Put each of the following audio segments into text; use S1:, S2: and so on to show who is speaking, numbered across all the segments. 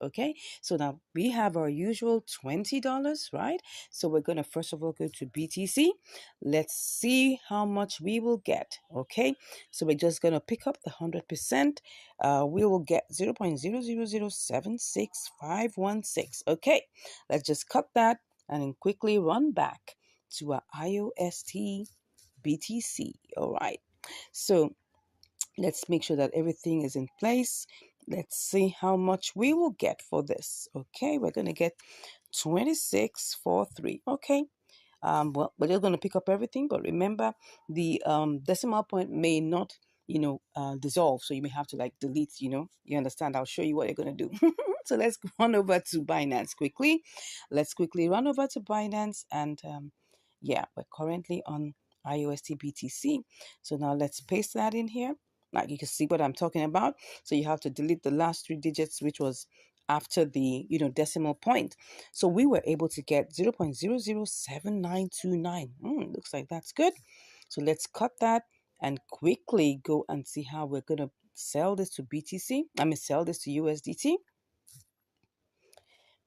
S1: Okay, so now we have our usual $20, right? So we're going to first of all go to BTC. Let's see how much we will get. Okay, so we're just going to pick up the 100%. We will get 0.000765516. Okay, let's just cut that and then quickly run back to our IOST BTC. All right, so let's make sure that everything is in place. Let's see how much we will get for this. Okay, we're going to get 2643. Okay, well, we're just going to pick up everything, but remember the decimal point may not, dissolve, so you may have to like delete, you understand. I'll show you what you're going to do. So let's run over to Binance quickly. Let's quickly run over to Binance, and yeah, we're currently on IOST BTC. So now let's paste that in here. Now you can see what I'm talking about. So you have to delete the last 3 digits, which was after the decimal point. So we were able to get 0.007929. Looks like that's good. So let's cut that and quickly go and see how we're going to sell this to BTC. Sell this to USDT.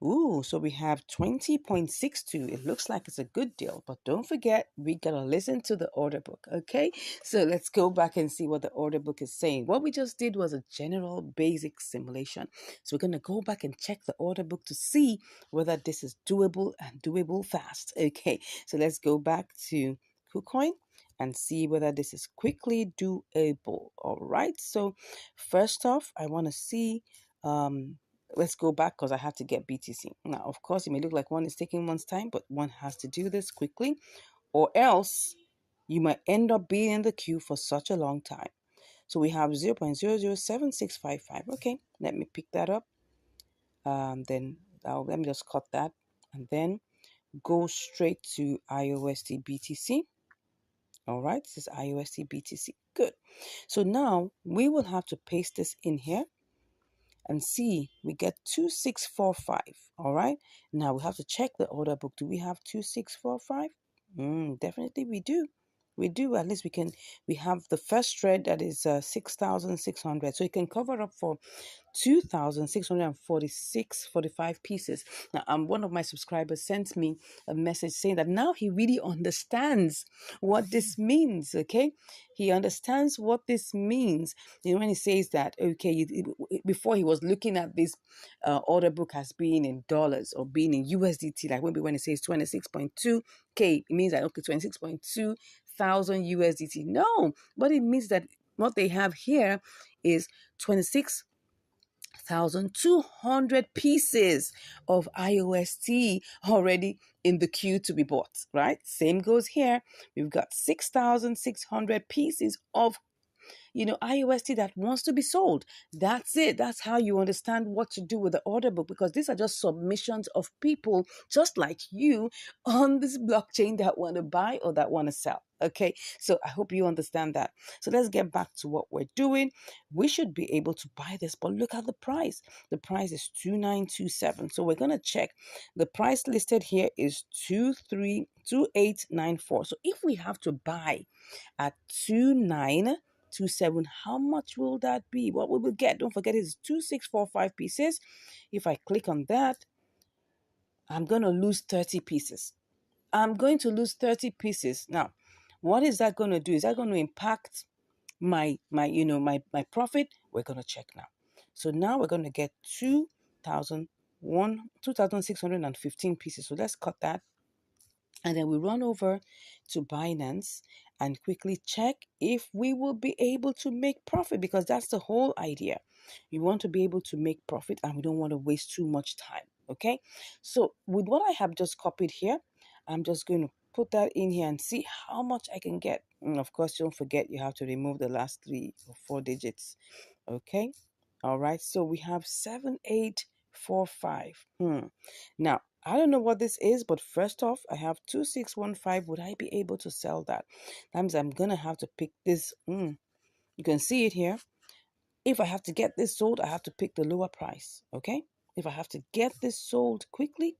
S1: Ooh, so we have 20.62. It looks like it's a good deal, but don't forget, we gotta listen to the order book, okay? So let's go back and see what the order book is saying. What we just did was a general basic simulation. So we're gonna go back and check the order book to see whether this is doable and doable fast. Okay, so let's go back to KuCoin and see whether this is quickly doable. All right, so first off, I want to see let's go back because I have to get BTC. Now, of course, it may look like one is taking one's time, but one has to do this quickly, or else you might end up being in the queue for such a long time. So we have 0.007655. Okay, let me pick that up. Then let me just cut that and then go straight to IOST BTC. All right, this is IOST BTC. Good. So now we will have to paste this in here and see, we get 2645. All right, now we have to check the order book. Do we have 2645? Definitely we do. At least we have the first thread that is 6,600, so it can cover up for 2,645 pieces. Now, one of my subscribers sent me a message saying that now he really understands what this means. Okay, he understands what this means. When he says that, okay, before he was looking at this order book as being in dollars or being in USDT, like maybe when it says 26.2K, it means that okay, 26.2 thousand USDT. No, but it means that what they have here is 26,200 pieces of IOST already in the queue to be bought, right? Same goes here. We've got 6,600 pieces of IOST that wants to be sold. That's it. That's how you understand what to do with the order book, because these are just submissions of people just like you on this blockchain that want to buy or that want to sell. Okay, so I hope you understand that. So let's get back to what we're doing. We should be able to buy this, but look at the price. The price is 2,927. So we're going to check. The price listed here is 2894. So if we have to buy at 2,927, how much will that be? What we will get, don't forget, is 2645 pieces. If I click on that, I'm going to lose 30 pieces. I'm going to lose 30 pieces. Now, what is that going to do? Is that going to impact my profit? We're going to check now. So now we're going to get 2,615 pieces. So let's cut that. And then we run over to Binance and quickly check if we will be able to make profit, because that's the whole idea. We want to be able to make profit and we don't want to waste too much time. Okay, so with what I have just copied here, I'm just going to put that in here and see how much I can get. And of course, don't forget, you have to remove the last 3 or 4 digits. Okay, all right, so we have 7845. Now, I don't know what this is, but first off, I have 2615. Would I be able to sell that? That means I'm going to have to pick this. You can see it here. If I have to get this sold, I have to pick the lower price. Okay? If I have to get this sold quickly,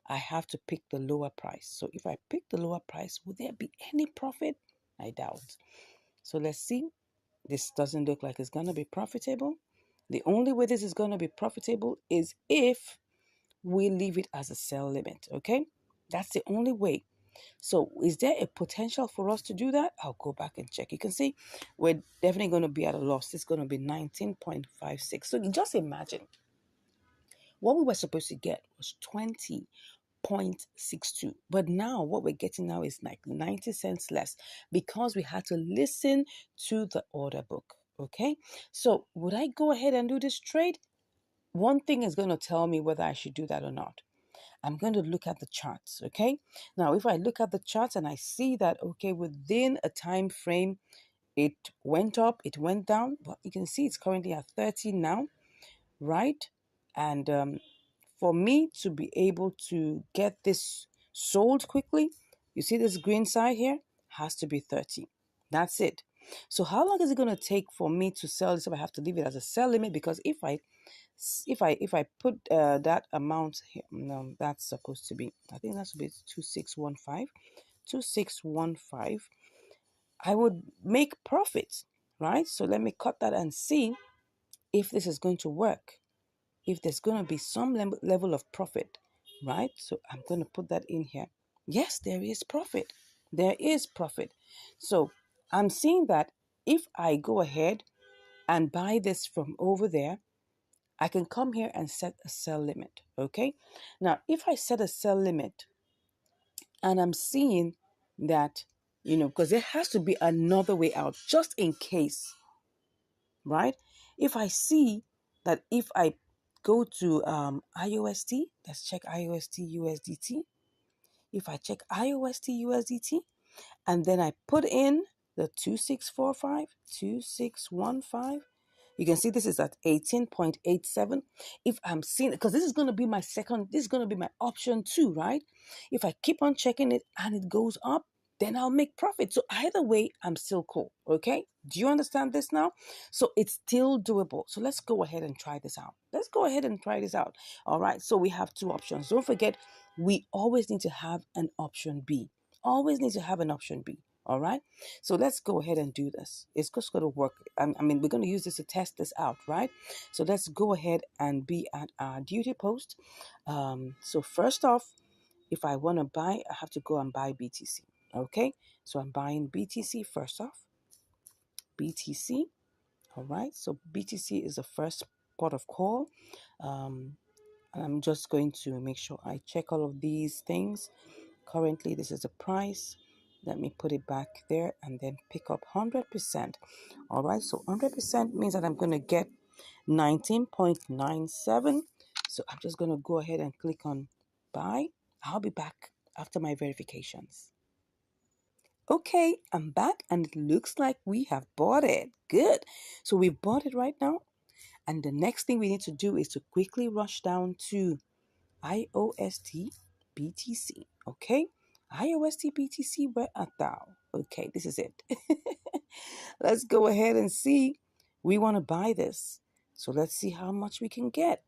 S1: I have to pick the lower price. So if I pick the lower price, will there be any profit? I doubt. So let's see. This doesn't look like it's going to be profitable. The only way this is going to be profitable is if we leave it as a sell limit, okay? That's the only way. So is there a potential for us to do that? I'll go back and check. You can see we're definitely going to be at a loss. It's going to be 19.56. So you just imagine what we were supposed to get was 20.62. But now what we're getting now is like 90 cents less because we had to listen to the order book. Okay. So would I go ahead and do this trade? One thing is going to tell me whether I should do that or not. I'm going to look at the charts, okay? Now, if I look at the charts and I see that, okay, within a time frame, it went up, it went down, but you can see it's currently at 30 now, right? And for me to be able to get this sold quickly, you see this green side here, has to be 30. That's it. So how long is it going to take for me to sell this if I have to leave it as a sell limit? Because if I put that amount here, no, that's supposed to be, I think that's supposed to be 2615, 2615. I would make profit, right? So let me cut that and see if this is going to work, if there's going to be some level of profit, right? So I'm going to put that in here. Yes, there is profit. There is profit. So I'm seeing that if I go ahead and buy this from over there, I can come here and set a sell limit, okay? Now, if I set a sell limit and I'm seeing that, because there has to be another way out just in case, right? If I see that if I go to IOST, let's check IOST USDT. If I check IOST USDT and then I put in the 2645, 2615, you can see this is at 18.87. If I'm seeing, because this is going to be my this is going to be my option too, right? If I keep on checking it and it goes up, then I'll make profit. So either way, I'm still cool. Okay. Do you understand this now? So it's still doable. So let's go ahead and try this out. Let's go ahead and try this out. All right. So we have two options. Don't forget, we always need to have an option B. Always need to have an option B. All right. So let's go ahead and do this. It's just going to work. We're going to use this to test this out, right? So let's go ahead and be at our duty post. So first off, if I want to buy, I have to go and buy BTC. Okay. So I'm buying BTC first off. BTC. All right. So BTC is the first port of call. And I'm just going to make sure I check all of these things. Currently, this is the price. Let me put it back there and then pick up 100%. All right, so 100% means that I'm going to get 19.97. So I'm just going to go ahead and click on buy. I'll be back after my verifications. Okay, I'm back and it looks like we have bought it. Good. So we've bought it right now. And the next thing we need to do is to quickly rush down to IOST BTC. Okay, IOST BTC, where art thou? Okay, this is it. Let's go ahead and see. We want to buy this. So let's see how much we can get.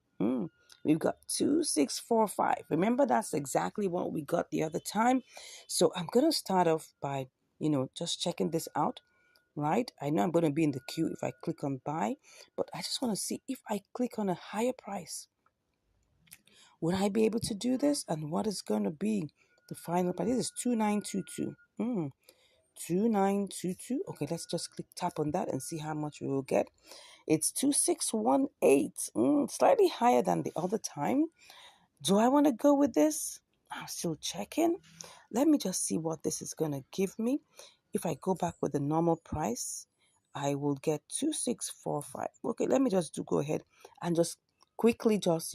S1: We've got 2645. Remember, that's exactly what we got the other time. So I'm going to start off by, just checking this out, right? I know I'm going to be in the queue if I click on buy, but I just want to see if I click on a higher price. Would I be able to do this? And what is going to be the final price? This is 2922. 2922. Okay, let's just click tap on that and see how much we will get. It's 2618. Slightly higher than the other time. Do I want to go with this? I'm still checking. Let me just see what this is going to give me. If I go back with the normal price, I will get 2645. Okay, let me just go ahead and just quickly just,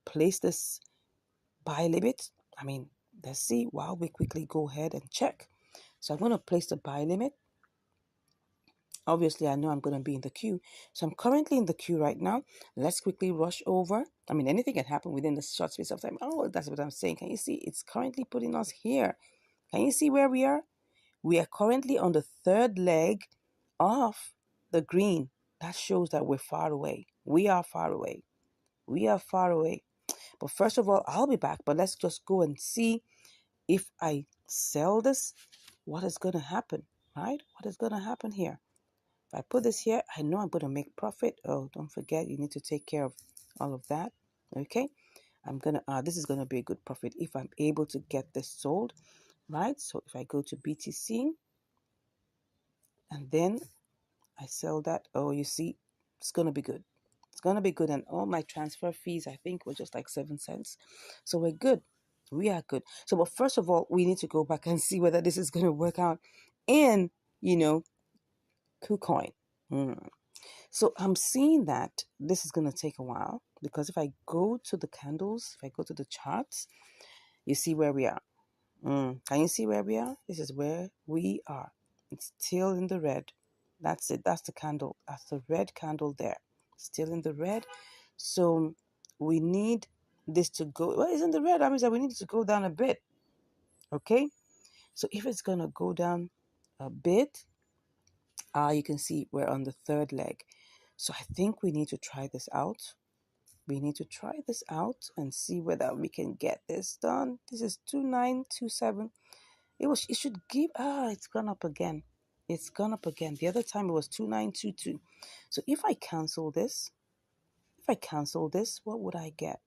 S1: place this buy limit. Let's see while we quickly go ahead and check. So I'm going to place the buy limit. Obviously, I know I'm going to be in the queue. So I'm currently in the queue right now. Let's quickly rush over. Anything can happen within the short space of time. Oh, that's what I'm saying. Can you see? It's currently putting us here. Can you see where we are? We are currently on the third leg of the green. That shows that we're far away. We are far away. We are far away. But first of all, I'll be back. But let's just go and see if I sell this, what is going to happen, right? What is going to happen here? I put this here, I know I'm going to make profit. Oh, don't forget, you need to take care of all of that. Okay. I'm going to, this is going to be a good profit if I'm able to get this sold, right? So if I go to BTC and then I sell that, oh, you see, it's going to be good. It's going to be good. And all my transfer fees, I think, were just like 7 cents. So we're good. We are good. So, but first of all, we need to go back and see whether this is going to work out in, KuCoin. So I'm seeing that this is going to take a while because if I go to the candles, if I go to the charts, you see where we are. Can you see where we are? This is where we are. It's still in the red. That's it. That's the candle. That's the red candle there. Still in the red. So we need this to go. Well, it's in the red. That means that we need it to go down a bit. Okay. So if it's going to go down a bit, you can see we're on the third leg. So I think we need to try this out. We need to try this out and see whether we can get this done. This is 2927. It should give, it's gone up again. It's gone up again. The other time it was 2922. So if I cancel this, what would I get?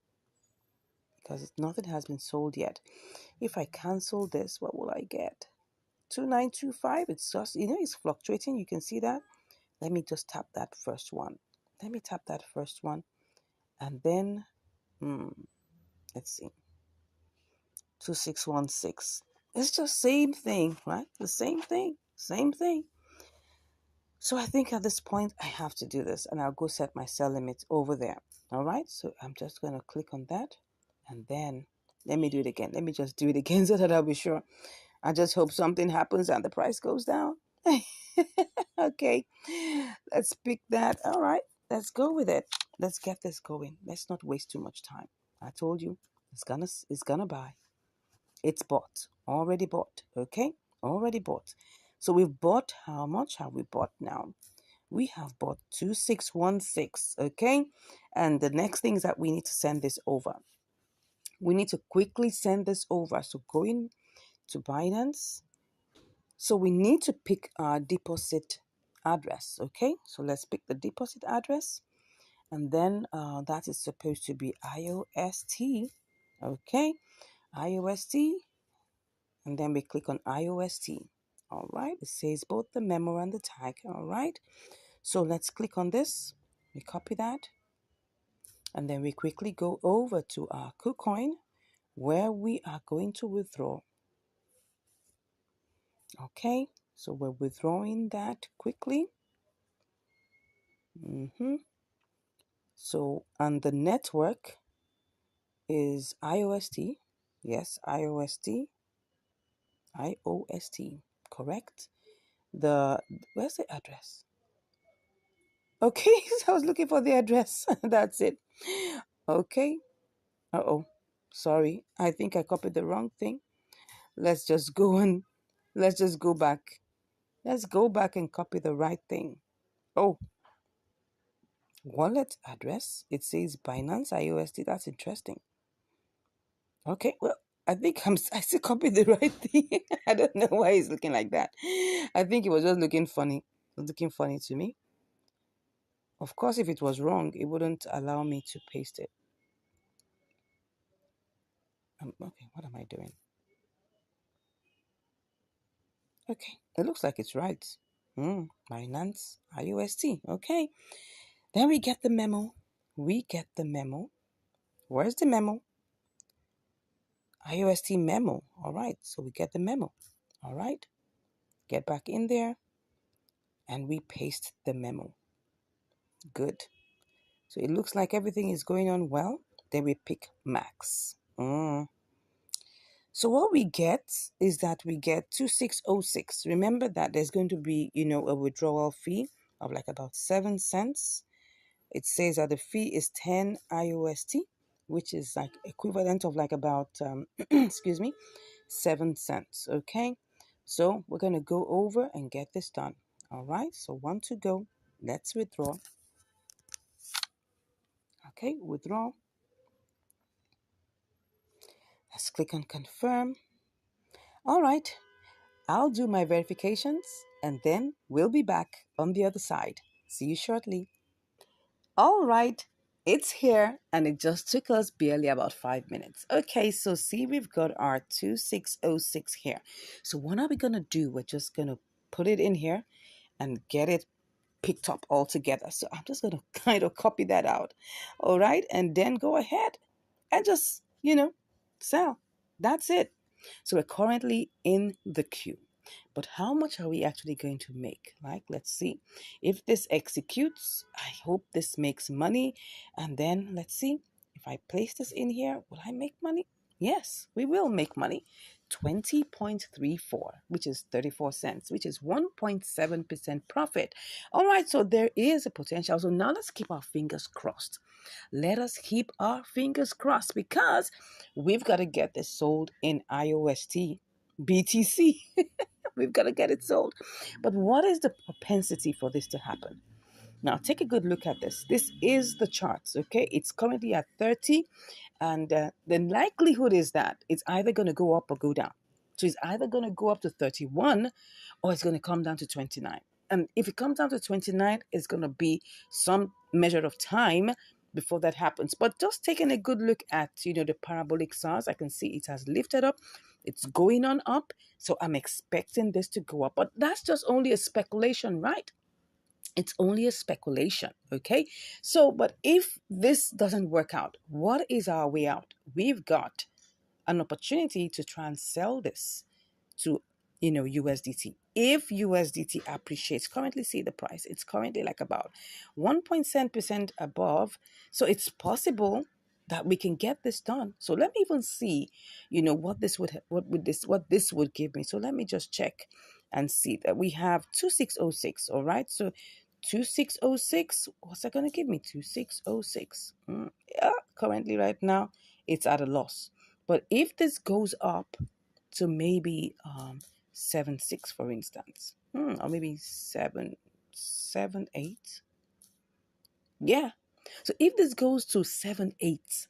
S1: Because nothing has been sold yet. If I cancel this, what will I get? 2925. It's just, it's fluctuating. You can see that. Let me just tap that first one. And then, let's see. 2616. It's just same thing, right? The same thing. So I think at this point I have to do this and I'll go set my sell limit over there. All right. So I'm just going to click on that and then let me do it again. Let me just do it again so that I'll be sure. I just hope something happens and the price goes down. Okay. Let's pick that. All right. Let's go with it. Let's get this going. Let's not waste too much time. I told you it's gonna buy. It's bought. Already bought. Okay? Already bought. So we've bought, how much have we bought now? We have bought 2616. Okay? And the next thing is that we need to send this over. We need to quickly send this over. So going to Binance. So we need to pick our deposit address. Okay? So let's pick the deposit address. And then that is supposed to be IOST. Okay? IOST. And then we click on IOST. All right, it says both the memo and the tag. All right, so let's click on this. We copy that. And then we quickly go over to our KuCoin where we are going to withdraw. Okay, so we're withdrawing that quickly. So, and the network is IOST. Yes, IOST. IOST, correct. Where's the address? Okay, so I was looking for the address. That's it. Okay. Uh-oh. Sorry. I think I copied the wrong thing. Let's just go back. Let's go back and copy the right thing. Oh, wallet address. It says Binance IOST. That's interesting. Okay, well, I still copied the right thing. I don't know why it's looking like that. I think it was just looking funny. It was looking funny to me. Of course, if it was wrong, it wouldn't allow me to paste it. Okay, what am I doing? Okay, it looks like it's right. Binance IOST. Okay, then we get the memo. Where's the memo? IOST memo. All right, so we get the memo. All right, get back in there and we paste the memo. Good. So it looks like everything is going on well. Then we pick max. So what we get is that we get 2606. Remember that there's going to be, a withdrawal fee of like about 7 cents. It says that the fee is 10 IOST, which is like equivalent of like about, 7 cents. Okay. So we're going to go over and get this done. All right. So 1 to go. Let's withdraw. Okay. Withdraw. Let's click on confirm. All right. I'll do my verifications and then we'll be back on the other side. See you shortly. All right, it's here and it just took us barely about 5 minutes. Okay, so see, we've got our 2606 here. So what are we going to do? We're just going to put it in here and get it picked up all together. So I'm just going to kind of copy that out. All right, and then go ahead and just, sell. That's it. So we're currently in the queue. But how much are we actually going to make? Like, let's see. If this executes, I hope this makes money. And then let's see. If I place this in here, will I make money? Yes, we will make money. 20.34, which is 34 cents, which is 1.7% profit. All right, so there is a potential. So now let's keep our fingers crossed. Let us keep our fingers crossed because we've got to get this sold in IOST BTC. We've got to get it sold. But what is the propensity for this to happen? Now, take a good look at this. This is the charts, okay? It's currently at 30, and the likelihood is that it's either going to go up or go down. So it's either going to go up to 31 or it's going to come down to 29. And if it comes down to 29, it's going to be some measure of time before that happens. But just taking a good look at, the parabolic SARS, I can see it has lifted up. It's going on up. So I'm expecting this to go up. But that's just only a speculation, right? It's only a speculation, okay? So, but if this doesn't work out, what is our way out? We've got an opportunity to try and sell this to, USDT. If USDT appreciates, currently see the price. It's currently like about 1.7% above. So it's possible that we can get this done. So let me even see, what this would give me. So let me just check and see that we have 2606. All right. So 2606, what's that going to give me? 2606. Yeah, currently right now it's at a loss. But if this goes up to maybe 7.6, for instance, or maybe 7.8. Yeah. So if this goes to 7.8,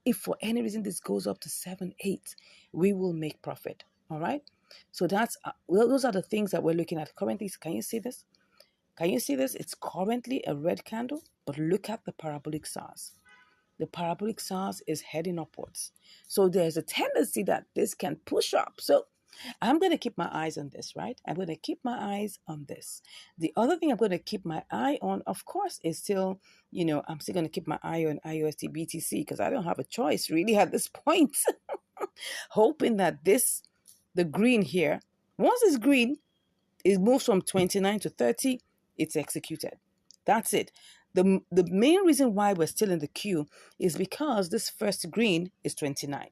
S1: if for any reason this goes up to 7.8, we will make profit. All right. So those are the things that we're looking at currently. Can you see this? Can you see this? It's currently a red candle, but look at the parabolic SARS. The parabolic SARS is heading upwards. So there's a tendency that this can push up. So I'm going to keep my eyes on this, right? I'm going to keep my eyes on this. The other thing I'm going to keep my eye on, of course, is still, I'm still going to keep my eye on IOST BTC because I don't have a choice really at this point. Hoping that the green here, once it's green, it moves from 29 to 30, it's executed. That's it. The main reason why we're still in the queue is because this first green is 29.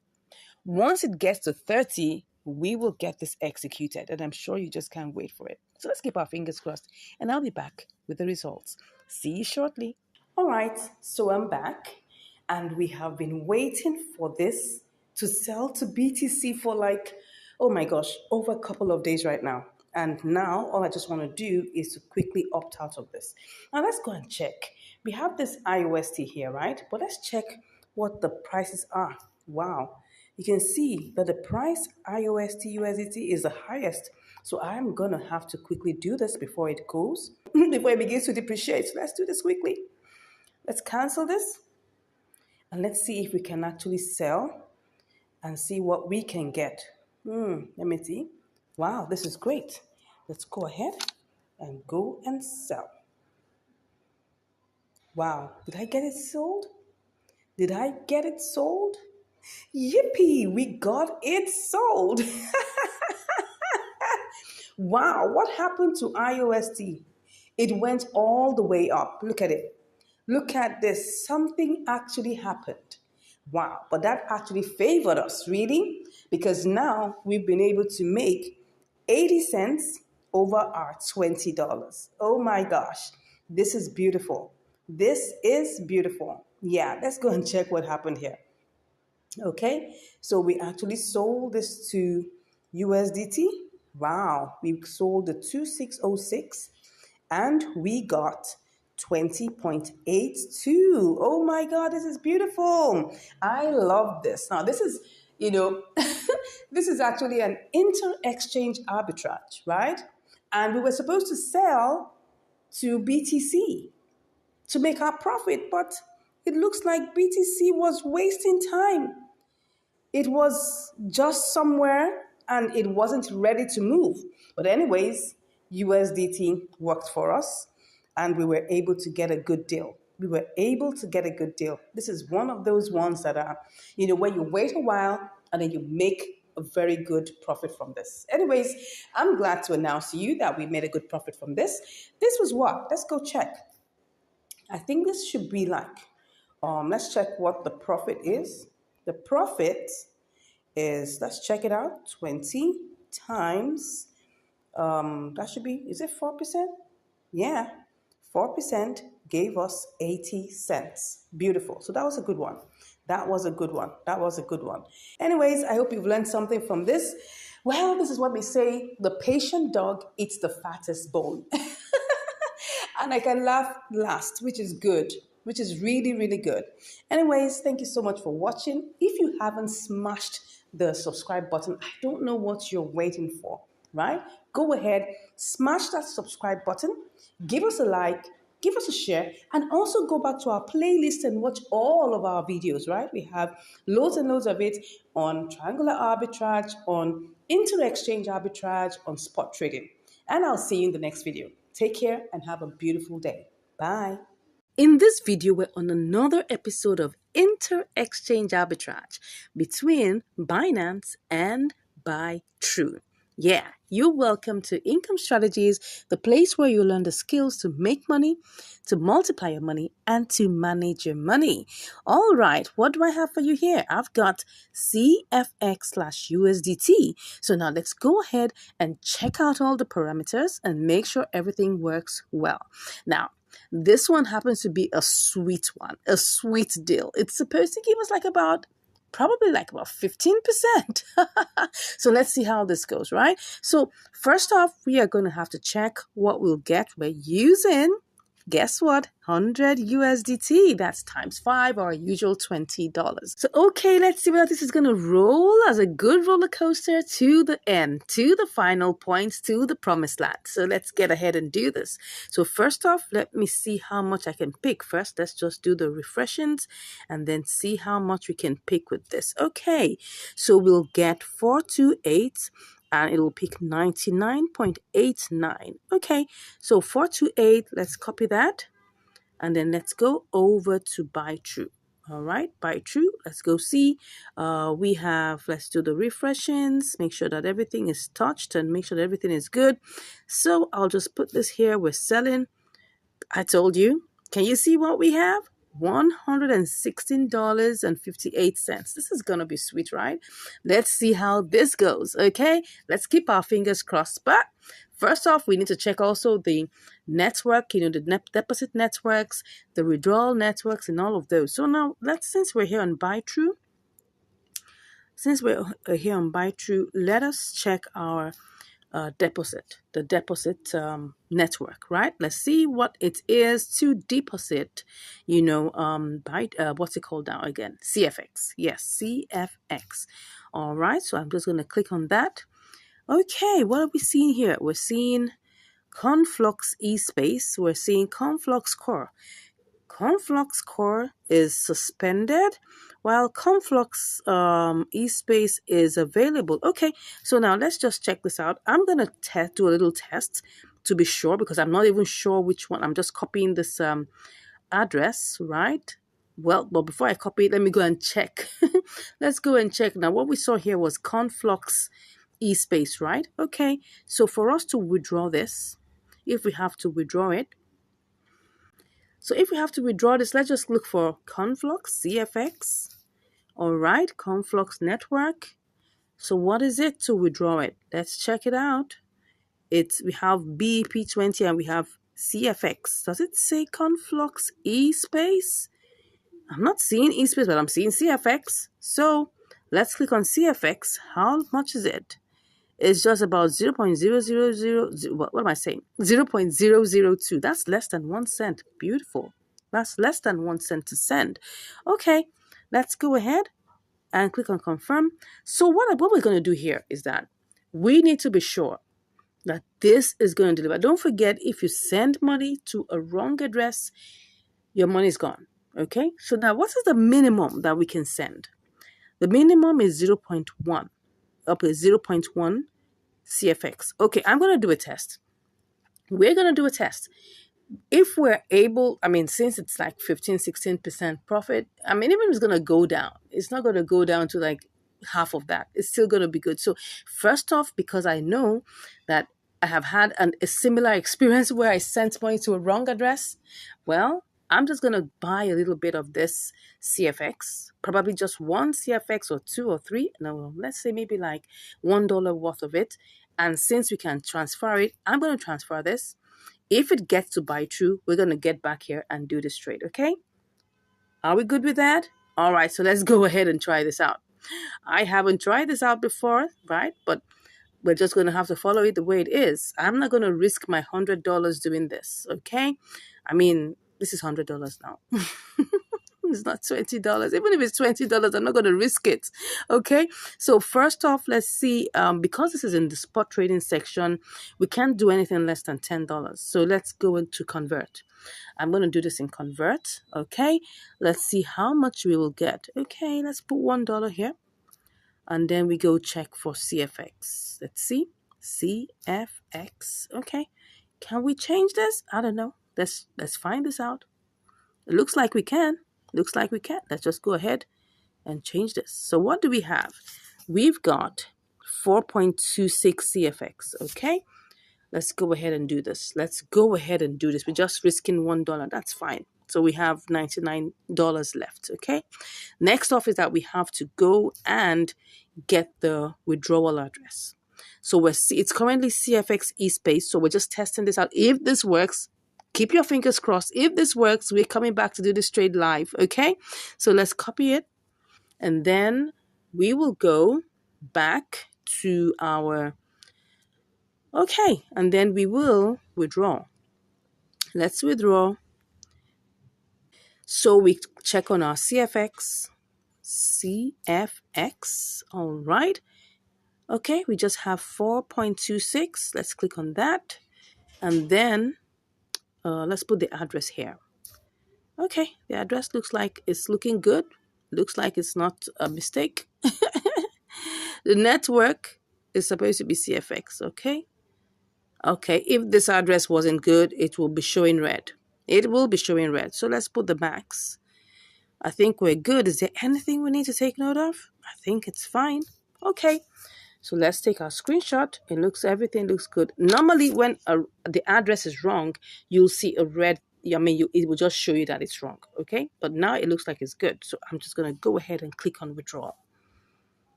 S1: Once it gets to 30, we will get this executed, and I'm sure you just can't wait for it. So let's keep our fingers crossed, and I'll be back with the results. See you shortly. All right, so I'm back, and we have been waiting for this to sell to BTC for oh my gosh, over a couple of days right now. And now all I just want to do is to quickly opt out of this. Now let's go and check. We have this IOST here, right? But let's check what the prices are. Wow. You can see that the price IOST USDT is the highest. So I'm going to have to quickly do this before it goes, before it begins to depreciate. So let's do this quickly. Let's cancel this. And let's see if we can actually sell and see what we can get. Let me see. Wow, this is great. Let's go ahead and go and sell. Wow, did I get it sold? Did I get it sold? Yippee, we got it sold. Wow, what happened to IOST? It went all the way up. Look at it. Look at this. Something actually happened. Wow, but that actually favored us, really, because now we've been able to make 80 cents over our $20. Oh my gosh, this is beautiful. This is beautiful. Yeah, let's go and check what happened here. Okay, so we actually sold this to USDT. Wow, we sold the 2606 and we got 20.82. Oh my God, this is beautiful. I love this. Now, this is You know, this is actually an inter-exchange arbitrage, right? And we were supposed to sell to BTC to make our profit, but it looks like BTC was wasting time. It was just somewhere and it wasn't ready to move. But, anyways, USDT worked for us and we were able to get a good deal. We were able to get a good deal. This is one of those ones that are, when you wait a while and then you make a very good profit from this. Anyways, I'm glad to announce to you that we made a good profit from this. This was what? Let's go check. I think this should be like, let's check what the profit is. The profit is, let's check it out, 20 times, that should be, is it 4%? Yeah, 4% gave us 80 cents. Beautiful. So that was a good one. That was a good one. That was a good one. Anyways, I hope you've learned something from this. Well, this is what we say, the patient dog eats the fattest bone. And I can laugh last, which is good, which is really, really good. Anyways, thank you so much for watching. If you haven't smashed the subscribe button, I don't know what you're waiting for, right? Go ahead, smash that subscribe button, give us a like, give us a share, and also go back to our playlist and watch all of our videos, right? We have loads and loads of it on triangular arbitrage, on inter-exchange arbitrage, on spot trading. And I'll see you in the next video. Take care and have a beautiful day. Bye. In this video, we're on another episode of Inter-Exchange Arbitrage between Binance and BuyTrue. Yeah, you're welcome to Income Strategies, the place where you learn the skills to make money, to multiply your money, and to manage your money. All right, what do I have for you here? I've got CFX/USDT. So now let's go ahead and check out all the parameters and make sure everything works well. Now, this one happens to be a sweet one, a sweet deal. It's supposed to give us probably like about 15%. So let's see how this goes, right? So first off, we are going to have to check what we'll get. We're using, guess what? 100 USDT. That's times 5, our usual $20. So, okay, let's see whether this is going to roll as a good roller coaster to the end, to the final points, to the promised land. So let's get ahead and do this. So first off, let me see how much I can pick. First, let's just do the refreshings and then see how much we can pick with this. Okay, so we'll get 428. And it will pick 99.89. Okay, so 428, let's copy that. And then let's go over to BuyTrue. All right, BuyTrue, let's go see. Let's do the refreshings, make sure that everything is touched and make sure that everything is good. So I'll just put this here. We're selling. I told you. Can you see what we have? $116.58. This is going to be sweet, right? Let's see how this goes, okay? Let's keep our fingers crossed. But first off, we need to check also the network, the deposit networks, the withdrawal networks, and all of those. So now, since we're here on BuyTrue, let us check our the deposit network, right? Let's see what it is to deposit, what's it called now again? CFX. Yes, CFX. All right, so I'm just going to click on that. Okay, what are we seeing here? We're seeing Conflux eSpace. We're seeing Conflux Core. Conflux Core is suspended while Conflux eSpace is available. Okay, so now let's just check this out. I'm going to do a little test to be sure because I'm not even sure which one. I'm just copying this address, right? Well, but before I copy it, let me go and check. Let's go and check. Now, what we saw here was Conflux eSpace, right? Okay, so for us to withdraw this, if we have to withdraw it, let's just look for Conflux, CFX. All right, Conflux network. So what is it to withdraw it? Let's check it out. We have BEP20 and we have CFX. Does it say Conflux eSpace? I'm not seeing eSpace, but I'm seeing CFX. So let's click on CFX. How much is it? It's just about 0.000, what am I saying? 0.002. That's less than 1 cent. Beautiful. That's less than 1 cent to send. Okay, let's go ahead and click on confirm. So what we're going to do here is that we need to be sure that this is going to deliver. Don't forget, if you send money to a wrong address, your money is gone. Okay, so now what is the minimum that we can send? The minimum is 0.1, up to 0.1 CFX. Okay, I'm going to do a test. We're going to do a test. If we're able, I mean, since it's like 15, 16% profit, I mean, even if it's going to go down, it's not going to go down to like half of that. It's still going to be good. So first off, because I know that I have had a similar experience where I sent money to a wrong address, well, I'm just going to buy a little bit of this CFX, probably just one CFX or two or three. No, let's say maybe like $1 worth of it. And since we can transfer it, I'm going to transfer this. If it gets to buy through, we're going to get back here and do this trade, okay? Are we good with that? All right, so let's go ahead and try this out. I haven't tried this out before, right? But we're just going to have to follow it the way it is. I'm not going to risk my $100 doing this, okay? I mean, this is $100 now. It's not $20. Even if it's $20, I'm not going to risk it. Okay. So first off, let's see. Because this is in the spot trading section, we can't do anything less than $10. So let's go into convert. I'm going to do this in convert. Okay. Let's see how much we will get. Okay. Let's put $1 here. And then we go check for CFX. Let's see. CFX. Okay. Can we change this? I don't know. Let's find this out. It looks like we can. Looks like we can. Let's just go ahead and change this. So what do we have? We've got 4.26 CFX. Okay. Let's go ahead and do this. Let's go ahead and do this. We're just risking $1. That's fine. So we have $99 left. Okay. Next off is that we have to go and get the withdrawal address. So it's currently CFX e-space. So we're just testing this out. If this works, keep your fingers crossed. If this works, we're coming back to do this trade live. Okay. So let's copy it. And then we will go back to our, okay. And then we will withdraw. Let's withdraw. So we check on our CFX. CFX. All right. Okay, we just have 4.26. Let's click on that. And then let's put the address here. Okay, the address looks like it's looking good. Looks like it's not a mistake. The network is supposed to be CFX, okay? Okay, if this address wasn't good, it will be showing red. It will be showing red. So let's put the max. I think we're good. Is there anything we need to take note of? I think it's fine. Okay. So let's take our screenshot. Everything looks good. Normally, when the address is wrong, you'll see a red. It will just show you that it's wrong. Okay, but now it looks like it's good. So I'm just gonna go ahead and click on withdraw.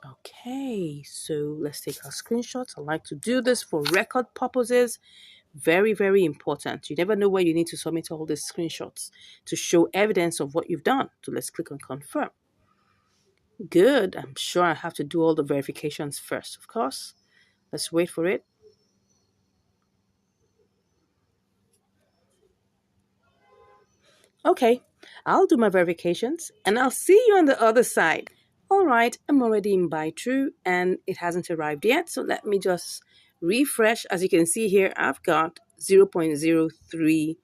S1: Okay, so let's take our screenshots. I like to do this for record purposes. Very, very important. You never know where you need to submit all these screenshots to show evidence of what you've done. So let's click on confirm. Good. I'm sure I have to do all the verifications first, of course. Let's wait for it. Okay, I'll do my verifications and I'll see you on the other side. All right, I'm already in buy true and it hasn't arrived yet. So let me just refresh. As you can see here, I've got 0.03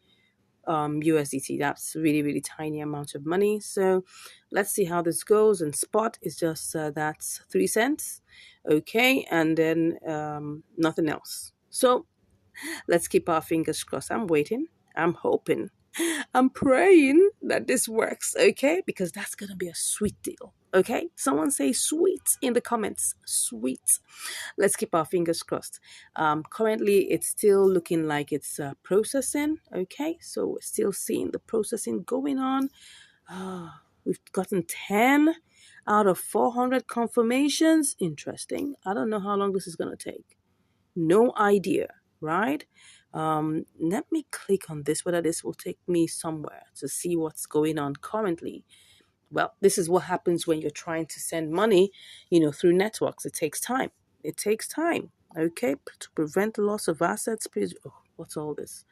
S1: USDT. That's really, really tiny amount of money. So let's see how this goes. And spot is just that's 3 cents. Okay, and then nothing else. So let's keep our fingers crossed. I'm waiting. I'm hoping. I'm praying that this works, okay? Because that's going to be a sweet deal, okay? Someone say sweet in the comments. Sweet. Let's keep our fingers crossed. Currently, it's still looking like it's processing, okay? So we're still seeing the processing going on. We've gotten 10 out of 400 confirmations. Interesting. I don't know how long this is going to take. No idea, right? Let me click on this, whether this will take me somewhere to see what's going on currently. Well, this is what happens when you're trying to send money, through networks. It takes time. It takes time. Okay, to prevent the loss of assets, please. Oh, what's all this?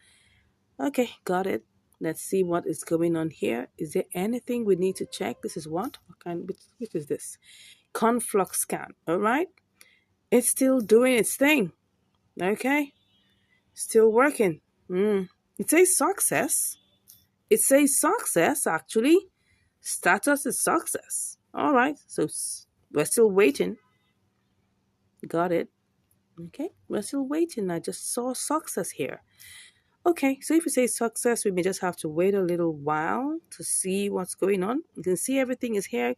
S1: Okay, got it. Let's see what is going on here. Is there anything we need to check? This is what kind, which is this? Conflux scan. All right. It's still doing its thing. Okay. Still working. It says success. It says success, actually. Status is success. All right. So we're still waiting. Got it. Okay. We're still waiting. I just saw success here. Okay. So if you say success, we may just have to wait a little while to see what's going on. You can see everything is here.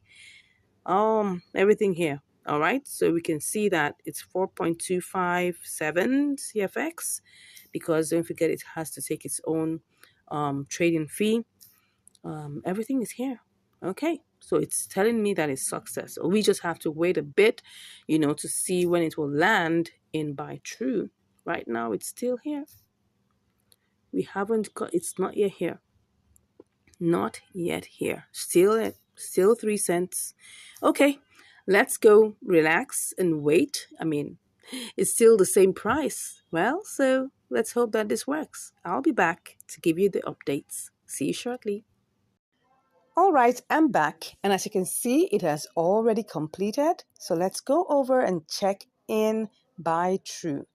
S1: Everything here. All right. So we can see that it's 4.257 CFX, because don't forget it has to take its own trading fee. Everything is here. Okay, so it's telling me that it's success. We just have to wait a bit, to see when it will land in buy true. Right now, it's still here. We haven't got. It's not yet here. Not yet here. Still 3 cents. Okay, let's go relax and wait. I mean, it's still the same price. Well, so let's hope that this works. I'll be back to give you the updates. See you shortly. All right, I'm back, and as you can see, it has already completed. So let's go over and check in by true.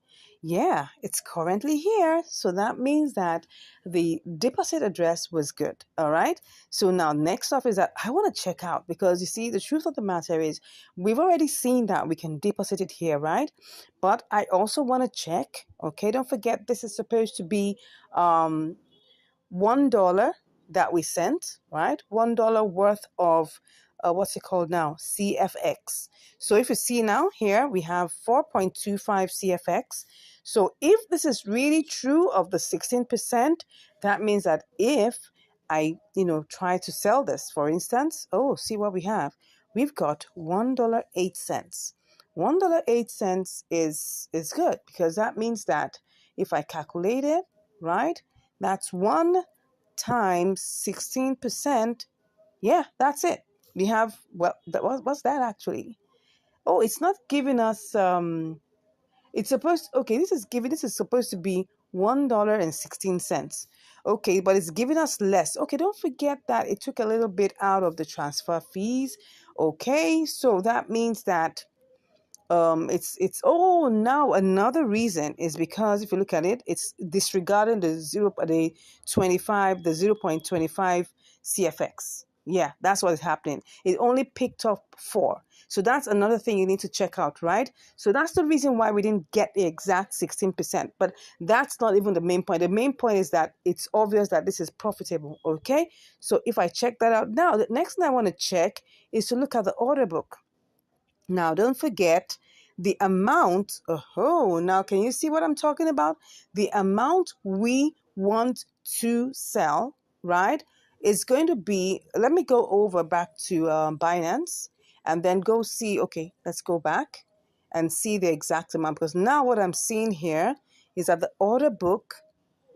S1: Yeah, it's currently here. So that means that the deposit address was good. All right. So now next up is that I want to check out, because you see, the truth of the matter is we've already seen that we can deposit it here, right? But I also want to check. Okay, don't forget this is supposed to be $1 that we sent, right? $1 worth of what's it called now? CFX. So if you see now here, we have 4.25 CFX. So if this is really true of the 16%, that means that if I, try to sell this, for instance, see what we have. We've got $1.08. $1.08 is good, because that means that if I calculate it, right, that's 1 times 16%. Yeah, that's it. We have, well, what's that actually? Oh, it's not giving us, it's supposed, okay, this is supposed to be $1.16. Okay, but it's giving us less. Okay, don't forget that it took a little bit out of the transfer fees. Okay, so that means that now another reason is because if you look at it, it's disregarding the 0.25 CFX. Yeah, that's what is happening. It only picked up 4. So that's another thing you need to check out, right? So that's the reason why we didn't get the exact 16%. But that's not even the main point. The main point is that it's obvious that this is profitable. Okay, so if I check that out now, the next thing I want to check is to look at the order book. Now, don't forget the amount. Now can you see what I'm talking about? The amount we want to sell, right, is going to be, let me go over back to Binance and then go see, okay, let's go back and see the exact amount, because now what I'm seeing here is that the order book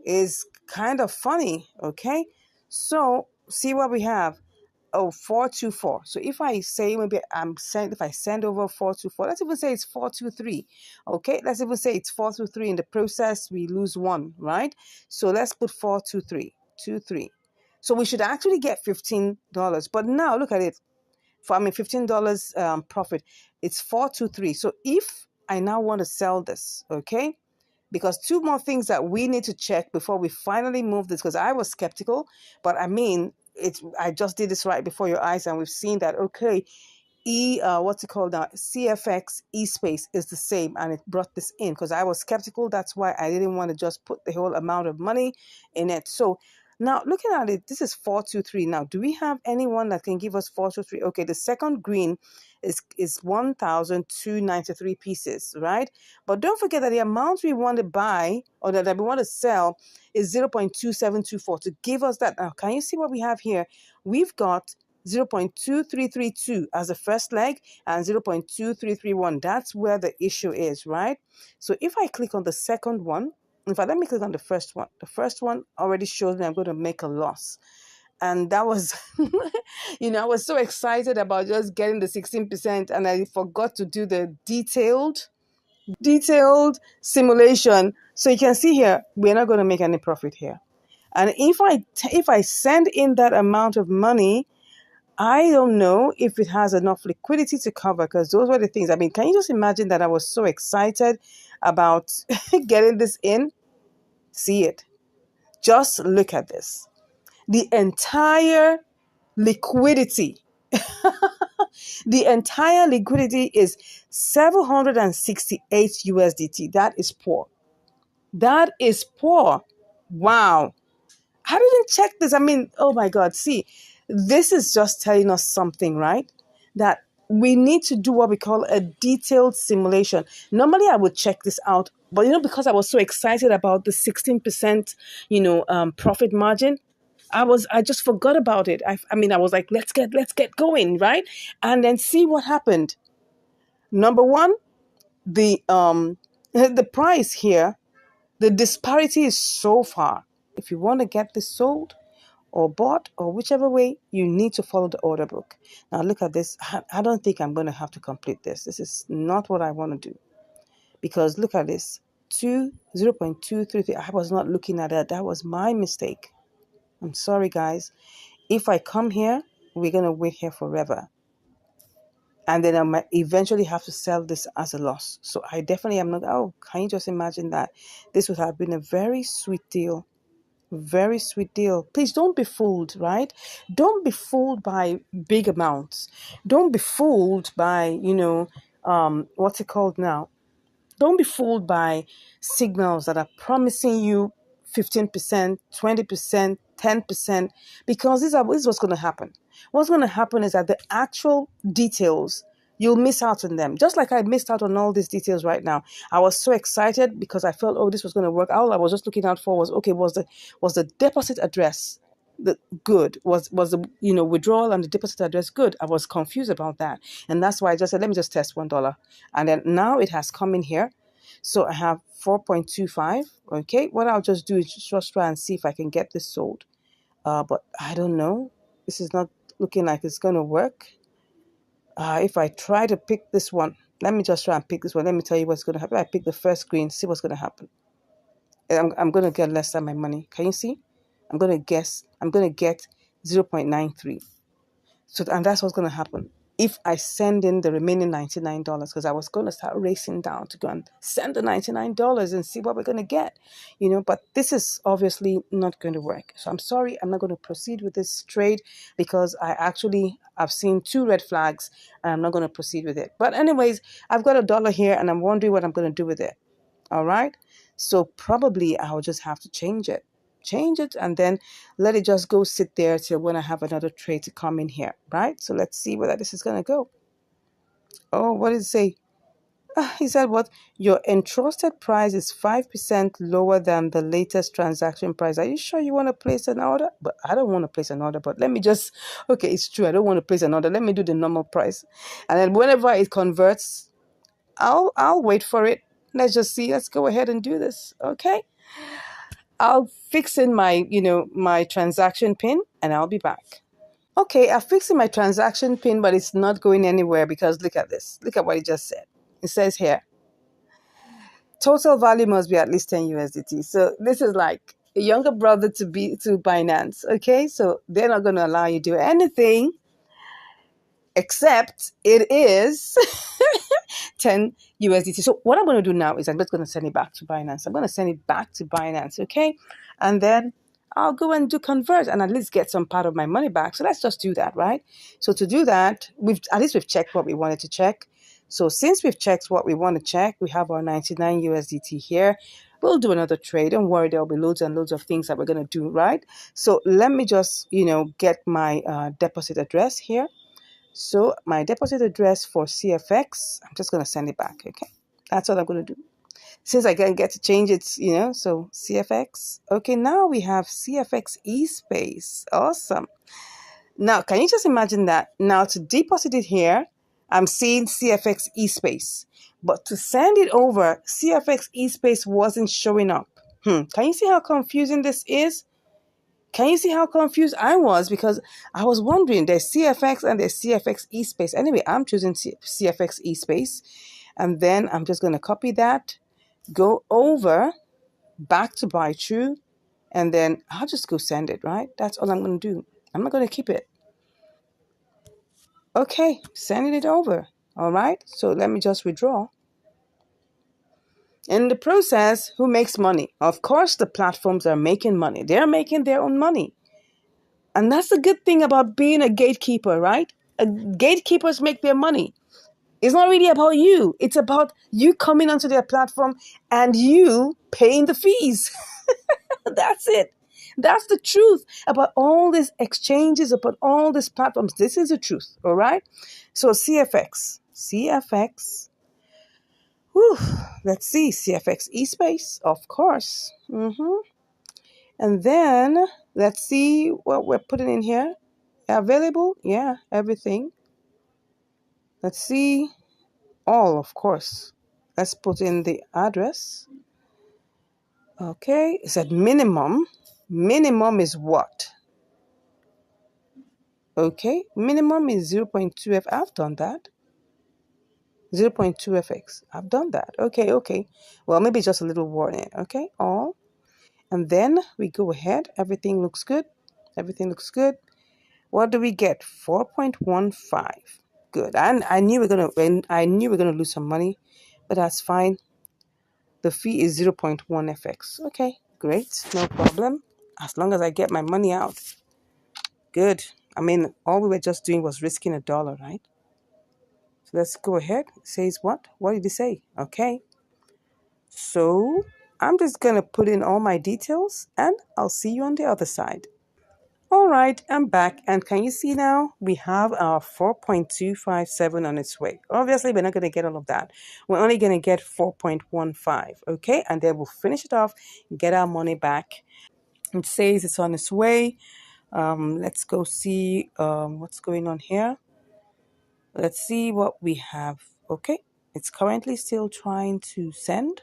S1: is kind of funny, okay? So see what we have. 424. So if I say maybe if I send over 424, let's even say it's 423. Okay, let's even say it's 423. In the process, we lose 1, right? So let's put 423, 23. So we should actually get $15. But now look at it. $15 profit. It's 423. So if I now want to sell this, okay, because 2 more things that we need to check before we finally move this, because I was skeptical, but I mean, I just did this right before your eyes, and we've seen that, okay, what's it called now? CFX eSpace is the same, and it brought this in because I was skeptical. That's why I didn't want to just put the whole amount of money in it. So now looking at it, this is 423. Now, do we have anyone that can give us 423? Okay, the second green is 1,293 pieces, right? But don't forget that the amount we want to buy or that we want to sell is 0.2724 to give us that. Now, can you see what we have here? We've got 0.2332 as the first leg and 0.2331. That's where the issue is, right? So if I click on the second one, in fact, let me click on the first one. The first one already shows me I'm going to make a loss. And that was, I was so excited about just getting the 16%, and I forgot to do the detailed simulation. So you can see here, we're not going to make any profit here. And if I send in that amount of money, I don't know if it has enough liquidity to cover, because those were the things. I mean, can you just imagine that I was so excited about getting this in? See it. Just look at this. The entire liquidity, the entire liquidity is 768 USDT. That is poor. That is poor. Wow. I didn't check this. I mean, oh my God. See, this is just telling us something, right? That we need to do what we call a detailed simulation. Normally, I would check this out, but because I was so excited about the 16%, profit margin, I just forgot about it. I mean, I was like, let's get going, right? And then see what happened. Number one, the the price here, the disparity is so far. If you want to get this sold or bought or whichever way, you need to follow the order book. Now look at this. I don't think I'm going to have to complete this. This is not what I want to do, because look at this. 0.233. I was not looking at that. That was my mistake. I'm sorry, guys. If I come here, we're going to wait here forever. And then I might eventually have to sell this as a loss. So I definitely am not. Oh, can you just imagine that? This would have been a very sweet deal. Very sweet deal. Please don't be fooled, right? Don't be fooled by big amounts. Don't be fooled by, what's it called now? Don't be fooled by signals that are promising you 15%, 20%, 10%, because this is what's going to happen. What's going to happen is that the actual details, you'll miss out on them. Just like I missed out on all these details right now. I was so excited because I felt, oh, this was going to work. All I was just looking out for was, okay, was the deposit address good? Was the withdrawal and the deposit address good? I was confused about that, and that's why I just said, let me just test $1, and then now it has come in here. So I have 4.25. Okay, what I'll just do is just try and see if I can get this sold. But I don't know. This is not looking like it's going to work. If I try to pick this one, let me just try and pick this one. Let me tell you what's going to happen. I pick the first screen, see what's going to happen. I'm going to get less than my money. Can you see? I'm going to get 0.93. So, and that's what's going to happen if I send in the remaining $99, because I was going to start racing down to go and send the $99 and see what we're going to get, but this is obviously not going to work. So I'm sorry, I'm not going to proceed with this trade, because I've seen 2 red flags and I'm not going to proceed with it. But anyways, I've got $1 here and I'm wondering what I'm going to do with it. All right. So probably I'll just have to change it and then let it just go sit there till when I have another trade to come in here, right? So let's see whether this is going to go. Oh, what did it say? He said what? Your entrusted price is 5% lower than the latest transaction price. Are you sure you want to place an order? But I don't want to place an order, but let me just, okay, it's true. I don't want to place an order. Let me do the normal price. And then whenever it converts, I'll wait for it. Let's just see. Let's go ahead and do this. Okay. I'll fix in my transaction pin and I'll be back. Okay, I'm fixing my transaction pin, but it's not going anywhere because look at this. Look at what it just said. It says here, total value must be at least 10 USDT. So this is like a younger brother to Binance. Okay, so they're not going to allow you to do anything except it is 10 USDT. So what I'm going to do now is I'm just going to send it back to Binance. I'm going to send it back to Binance, okay? And then I'll go and do convert and at least get some part of my money back. So let's just do that, right? So to do that, we've checked what we wanted to check. So since we've checked what we want to check, we have our 99 USDT here. We'll do another trade. Don't worry, there'll be loads and loads of things that we're going to do, right? So let me just, get my deposit address here. So my deposit address for CFX, I'm just going to send it back, okay? That's what I'm going to do. Since I can't get to change it, so CFX. Okay, now we have CFX eSpace. Awesome. Now, can you just imagine that? Now, to deposit it here, I'm seeing CFX eSpace. But to send it over, CFX eSpace wasn't showing up. Can you see how confusing this is? Can you see how confused I was? Because I was wondering, there's CFX and there's CFX eSpace. Anyway, I'm choosing CFX eSpace. And then I'm just going to copy that, go over, back to buy true, and then I'll just go send it, right? That's all I'm going to do. I'm not going to keep it. Okay, sending it over. All right, so let me just withdraw. In the process, who makes money? Of course, the platforms are making money. They're making their own money. And that's the good thing about being a gatekeeper, right? Gatekeepers make their money. It's not really about you. It's about you coming onto their platform and you paying the fees. That's it. That's the truth about all these exchanges, about all these platforms. This is the truth, all right? So CFX. CFX. Whew, let's see. CFX eSpace, of course. And then let's see what we're putting in here. Available? Yeah, everything. Let's see. All, of course. Let's put in the address. Okay, it said minimum. Minimum is what? Okay, minimum is 0.2F. I've done that. 0.2FX. I've done that. Okay. Well, maybe just a little warning. Okay, all. And then we go ahead. Everything looks good. Everything looks good. What do we get? 4.15. Good. I knew we're gonna lose some money, but that's fine. The fee is 0.1 FX. Okay, great, no problem. As long as I get my money out. Good. I mean, all we were just doing was risking $1, right? So let's go ahead. It says what? What did it say? Okay. So I'm just gonna put in all my details and I'll see you on the other side. All right, I'm back. And can you see now? We have our 4.257 on its way. Obviously, we're not going to get all of that. We're only going to get 4.15, okay? And then we'll finish it off, get our money back. It says it's on its way. Let's go see what's going on here. Let's see what we have. Okay, it's currently still trying to send.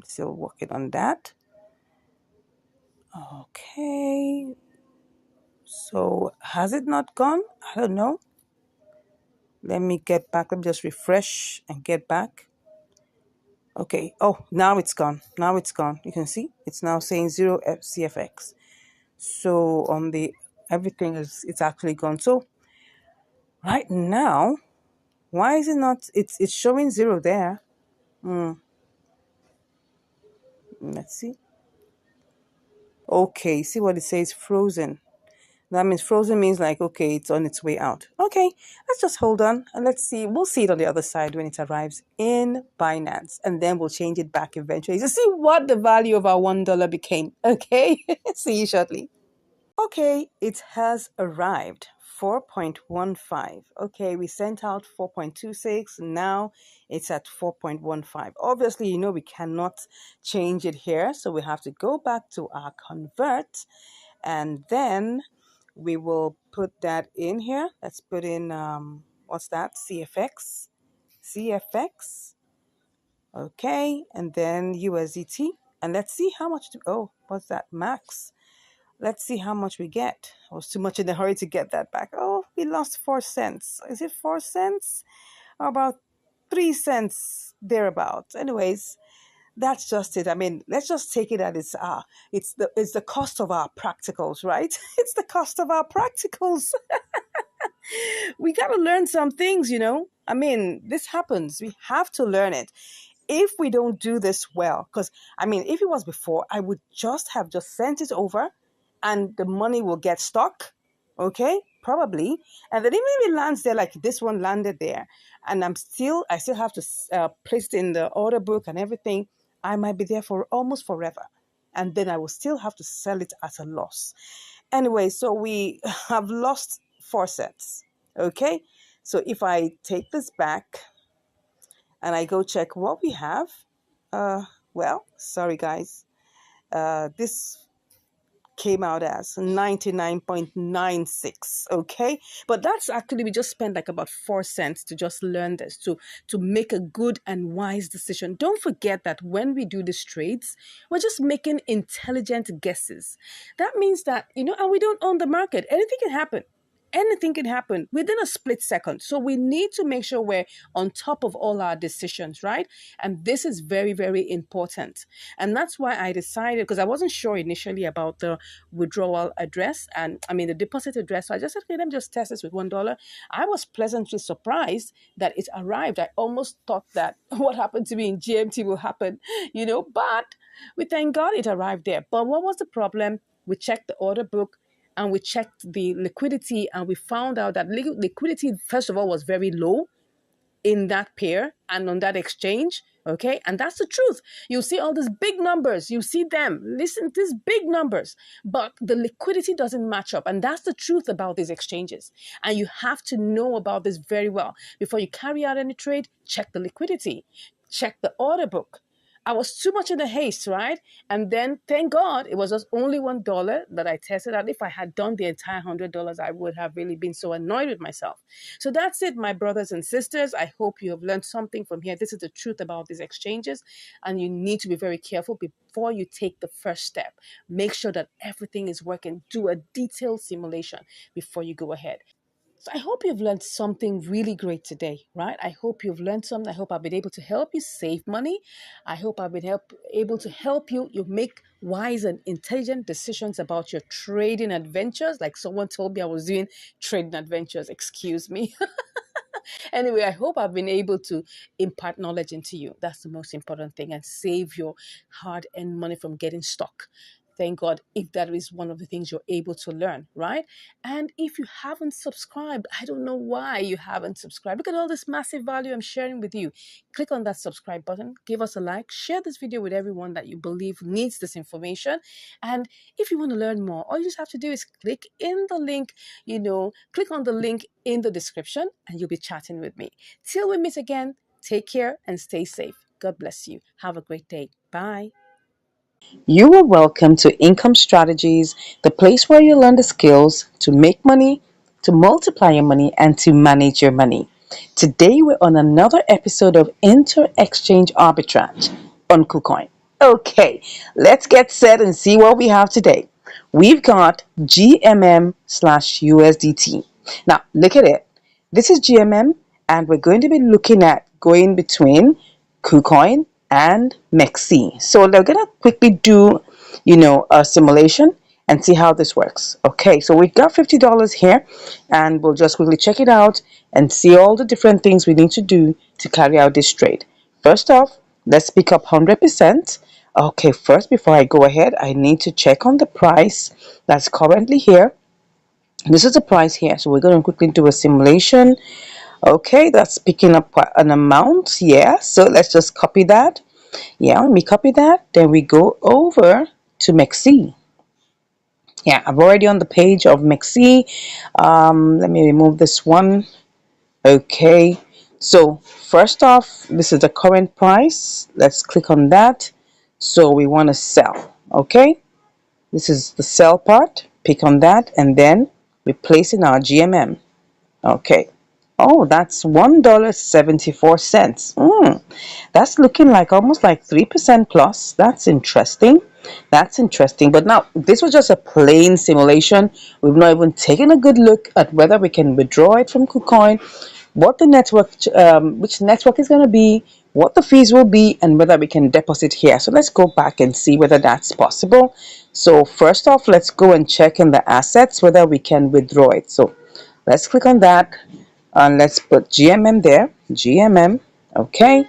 S1: Still working on that. Okay. So has it not gone? I don't know. Let me get back. Let me just refresh and get back. Okay. Oh, now it's gone. Now it's gone. You can see it's now saying 0 CFX. So on the everything is it's actually gone. So right now, why is it not? It's showing 0 there. Let's see. Okay. See what it says? Frozen. That means frozen means like, okay, it's on its way out. Okay, let's just hold on and let's see. We'll see it on the other side when it arrives in Binance. And then we'll change it back eventually to see what the value of our $1 became. Okay, see you shortly. Okay, it has arrived. 4.15. Okay, we sent out 4.26. Now it's at 4.15. Obviously, we cannot change it here. So we have to go back to our convert and then we will put that in here. Let's put in, what's that? CFX. CFX. Okay. And then USDT. And let's see how much, what's that? Max. Let's see how much we get. I was too much in a hurry to get that back. Oh, we lost 4 cents. Is it 4 cents? Or about 3 cents thereabouts. Anyways, that's just it. I mean, let's just take it as it's the cost of our practicals, right? It's the cost of our practicals. We got to learn some things. I mean, this happens. We have to learn it. If we don't do this well, because I mean, if it was before, I would just sent it over and the money will get stuck. Okay, probably. And then even if it lands there, like this one landed there, and I still have to place it in the order book and everything, I might be there for almost forever. And then I will still have to sell it at a loss. Anyway, so we have lost 4 cents. Okay, so if I take this back and I go check what we have, well, sorry guys, this came out as 99.96. Okay, but that's actually, we just spent like about 4 cents to just learn this, to make a good and wise decision. Don't forget that when we do these trades, we're just making intelligent guesses. That means that, and we don't own the market. Anything can happen. anything can happen within a split second. So we need to make sure we're on top of all our decisions, right? And this is very, very important. And that's why I decided, because I wasn't sure initially about the withdrawal address and I mean the deposit address. So I just said, okay, let me just test this with $1. I was pleasantly surprised that it arrived. I almost thought that what happened to me in GMT will happen, but we thank God it arrived there. But what was the problem? We checked the order book and we checked the liquidity and we found out that liquidity, first of all, was very low in that pair and on that exchange. Okay. And that's the truth. You see all these big numbers. You see them. Listen to these big numbers. But the liquidity doesn't match up. And that's the truth about these exchanges. And you have to know about this very well. Before you carry out any trade, check the liquidity, check the order book. I was too much in a haste, right? And then, thank God, it was just only $1 that I tested out. If I had done the entire $100, I would have really been so annoyed with myself. So that's it, my brothers and sisters. I hope you have learned something from here. This is the truth about these exchanges, and you need to be very careful before you take the first step. Make sure that everything is working. Do a detailed simulation before you go ahead. So I hope you've learned something really great today, right? I hope you've learned something. I hope I've been able to help you save money. I hope I've been able to help you make wise and intelligent decisions about your trading adventures. Like someone told me I was doing trading adventures. Excuse me. Anyway, I hope I've been able to impart knowledge into you. That's the most important thing, and save your hard-earned money from getting stuck. Thank God if that is one of the things you're able to learn, right? And if you haven't subscribed, I don't know why you haven't subscribed. Look at all this massive value I'm sharing with you. Click on that subscribe button, give us a like, share this video with everyone that you believe needs this information. And if you want to learn more, all you just have to do is click in the link, click on the link in the description and you'll be chatting with me. Till we meet again, take care and stay safe. God bless you. Have a great day. Bye.
S2: You are welcome to Income Strategies, the place where you learn the skills to make money, to multiply your money, and to manage your money. Today, we're on another episode of Inter Exchange Arbitrage on KuCoin. Okay, let's get set and see what we have today. We've got GMM slash USDT. Now, look at it. This is GMM, and we're going to be looking at going between KuCoin and MEXC. So they're going to quickly do, a simulation and see how this works. Okay, so we've got $50 here, and we'll just quickly check it out and see all the different things we need to do to carry out this trade. First off, let's pick up 100%. Okay, first, before I go ahead, I need to check on the price that's currently here. This is the price here, so we're going to quickly do a simulation. Okay, that's picking up an amount. Yeah, so let's just copy that. Yeah, let me copy that. Then we go over to MEXC. Yeah, I'm already on the page of MEXC. Let me remove this one. Okay, so first off, this is the current price. Let's click on that. So we want to sell. Okay, this is the sell part. Pick on that and then we place in our GMM. Okay. Oh, that's $1.74. That's looking like almost like 3% plus. That's interesting. That's interesting. But now, this was just a plain simulation. We've not even taken a good look at whether we can withdraw it from KuCoin, what the network, which network is going to be, what the fees will be, and whether we can deposit here. So let's go back and see whether that's possible. So first off, let's go and check in the assets whether we can withdraw it. So let's click on that. And let's put GMM there, GMM, okay,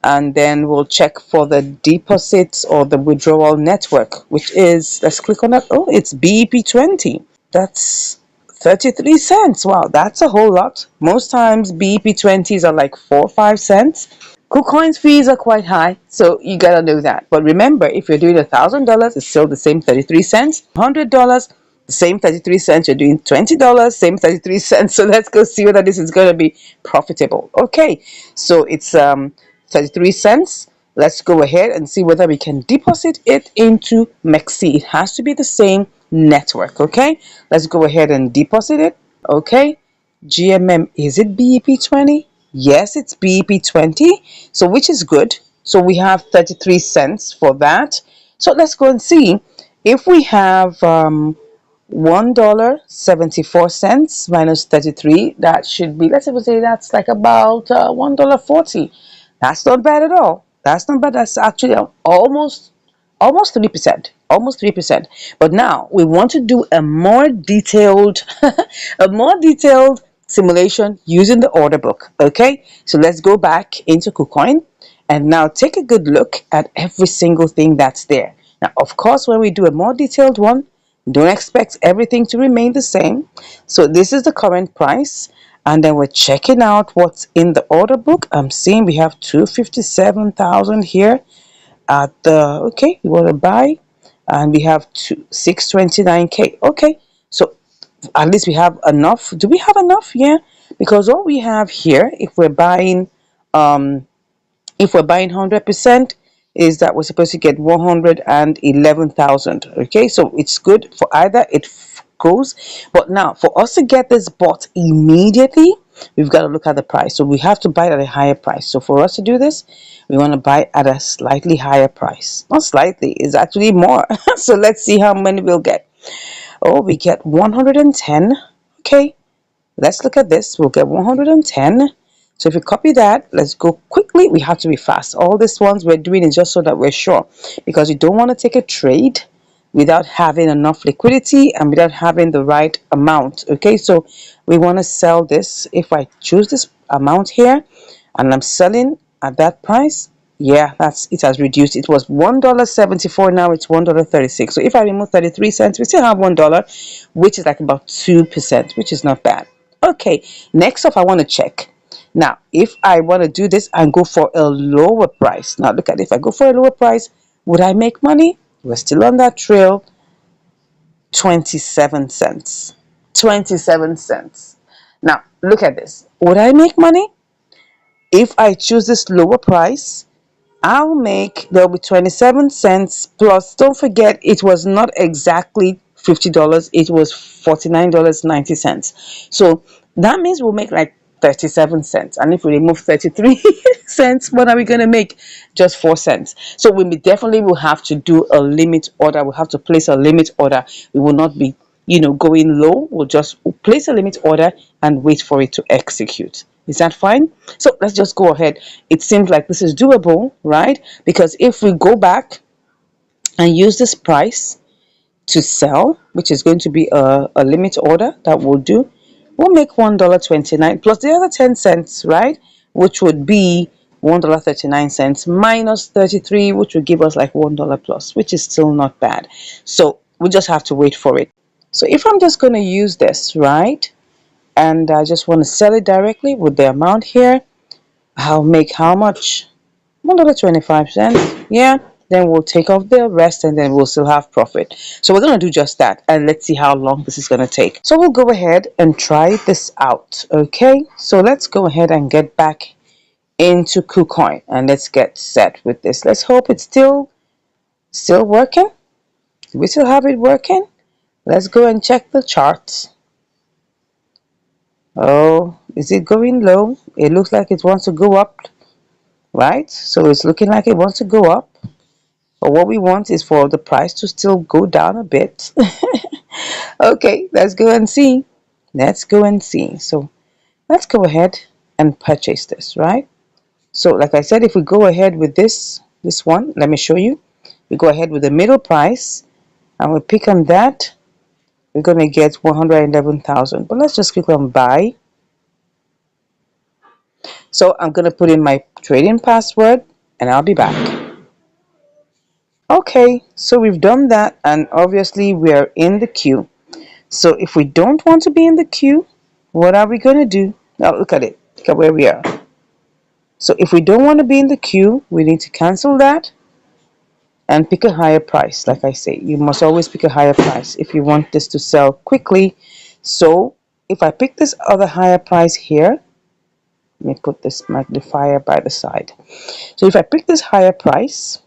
S2: and then we'll check for the deposits or the withdrawal network, which is, let's click on that. Oh, it's BEP20. That's 33 cents. Wow, that's a whole lot. Most times BEP20s are like 4 or 5 cents. KuCoin's fees are quite high, so you gotta know that. But remember, if you're doing $1,000, it's still the same 33 cents. $100, the same 33 cents. You're doing $20, same 33 cents. So let's go see whether this is gonna be profitable. Okay, so it's 33 cents. Let's go ahead and see whether we can deposit it into MEXC. It has to be the same network. Okay, let's go ahead and deposit it. Okay, GMM, is it BEP20? Yes, it's BEP20, so which is good. So we have 33 cents for that. So let's go and see if we have $1.74 minus 33. That should be, let's say that's like about $1.40. That's not bad at all. That's not bad. That's actually almost 3%. Almost 3%. But now we want to do a more detailed a more detailed simulation using the order book. Okay? So let's go back into KuCoin and now take a good look at every single thing that's there. Now, of course, when we do a more detailed one, don't expect everything to remain the same. So this is the current price. And then we're checking out what's in the order book. I'm seeing we have 257,000 here at the, okay, we want to buy, and we have 629K. Okay, so at least we have enough. Do we have enough? Yeah, because what we have here, um if we're buying 100%, is that we're supposed to get 111,000. Okay, so it's good for either it goes, but now for us to get this bought immediately, we've got to look at the price. So we have to buy at a higher price. So for us to do this, we want to buy at a slightly higher price. Not slightly, it's actually more. So let's see how many we'll get. Oh, we get 110. Okay, let's look at this. We'll get 110. So if we copy that, let's go quickly. We have to be fast. All these ones we're doing is just so that we're sure, because you don't want to take a trade without having enough liquidity and without having the right amount. Okay, so we want to sell this. If I choose this amount here and I'm selling at that price, yeah, that's it, has reduced. It was $1.74, now it's $1.36. So if I remove 33 cents, we still have $1, which is like about 2%, which is not bad. Okay, next up I want to check. Now, if I want to do this and go for a lower price, now look at it. If I go for a lower price, would I make money? We're still on that trail. 27 cents. 27 cents. Now, look at this. Would I make money? If I choose this lower price, there'll be 27 cents plus. Don't forget, it was not exactly $50, it was $49.90. So that means we'll make like 37 cents. And if we remove 33 cents, what are we going to make? Just 4 cents. So we definitely will have to do a limit order. We'll have to place a limit order. We will not be, going low. We'll just place a limit order and wait for it to execute. Is that fine? So let's just go ahead. It seems like this is doable, right? Because if we go back and use this price to sell, which is going to be a limit order that we'll do, we'll make $1.29 plus the other 10 cents, right? Which would be $1.39 minus 33, which would give us like $1 plus, which is still not bad. So we just have to wait for it. So if I'm just going to use this, right? And I just want to sell it directly with the amount here, I'll make how much? $1.25. Yeah, then we'll take off the rest and then we'll still have profit. So we're going to do just that, and let's see how long this is going to take. So we'll go ahead and try this out. Okay, so let's go ahead and get back into KuCoin and let's get set with this. Let's hope it's still working. Do we still have it working? Let's go and check the charts. Oh, is it going low? It looks like it wants to go up, right? So it's looking like it wants to go up. But what we want is for the price to still go down a bit. Okay, let's go and see. Let's go and see. So let's go ahead and purchase this, right? So like I said, if we go ahead with this one, let me show you. We go ahead with the middle price and we pick on that. We're going to get 111,000. But let's just click on buy. So I'm going to put in my trading password and I'll be back. Okay, so we've done that and obviously we're in the queue. So if we don't want to be in the queue, what are we going to do? Now look at it. Look at where we are. So if we don't want to be in the queue, we need to cancel that and pick a higher price. Like I say, you must always pick a higher price if you want this to sell quickly. So if I pick this other higher price here, let me put this magnifier by the side. So if I pick this higher price,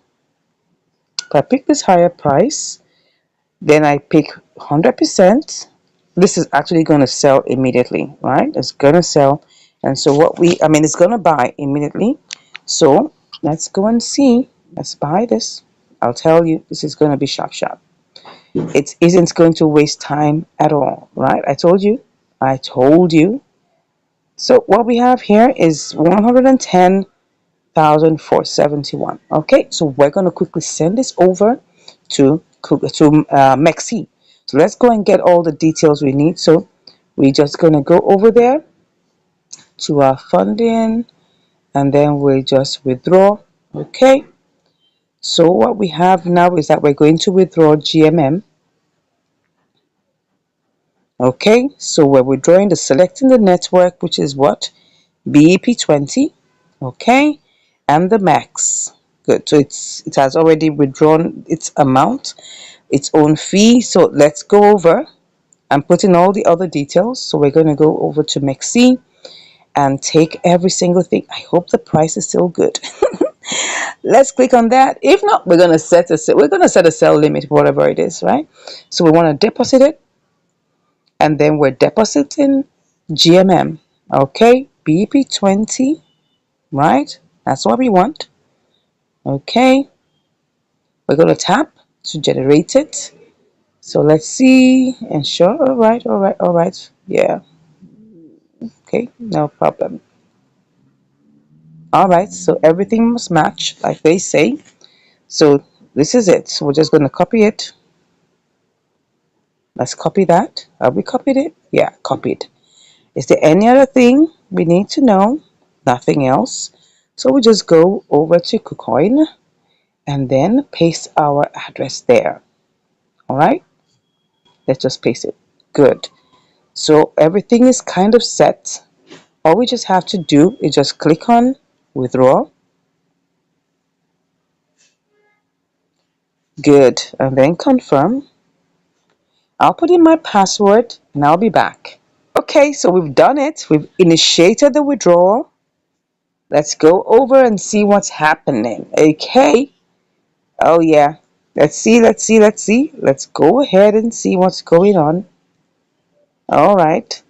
S2: then I pick 100%. This is actually going to sell immediately, right? It's going to sell. And so it's going to buy immediately. So let's go and see. Let's buy this. I'll tell you, this is going to be sharp, sharp. It isn't going to waste time at all, right? I told you. I told you. So what we have here is 110,471. Okay, so we're going to quickly send this over to Mexi. So let's go and get all the details we need. So we're just going to go over there to our funding, and then we just withdraw. Okay, so what we have now is that we're going to withdraw GMM. Okay, so we're withdrawing the selecting the network, which is what? BEP20. Okay, and the max. Good, so it has already withdrawn its amount, its own fee. So let's go over and put in all the other details. So we're going to go over to Mexi and take every single thing. I hope the price is still good. Let's click on that. If not, we're gonna set a sell limit, whatever it is, right? So we want to deposit it, and then we're depositing GMM. Okay, BP20, right? That's what we want. Okay, we're gonna tap to generate it. So let's see. Ensure. All right, all right, all right. Yeah. Okay, no problem. All right, so everything must match, like they say. So this is it. So we're just gonna copy it. Let's copy that. Have we copied it? Yeah, copied. Is there any other thing we need to know? Nothing else. So we just go over to KuCoin and then paste our address there. All right, let's just paste it. Good. So everything is kind of set. All we just have to do is just click on withdraw. Good. And then confirm. I'll put in my password and I'll be back. Okay, so we've done it. We've initiated the withdrawal. Let's go over and see what's happening. Okay. Oh, yeah. Let's see, let's see, let's see. Let's go ahead and see what's going on. All right.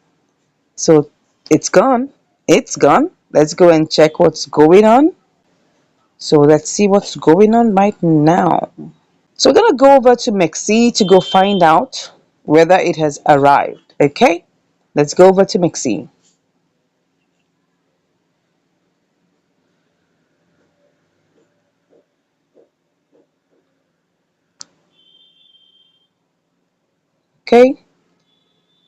S2: So it's gone. It's gone. Let's go and check what's going on. So let's see what's going on right now. So we're going to go over to Mexi to go find out whether it has arrived. Okay. Let's go over to Mexi. Okay.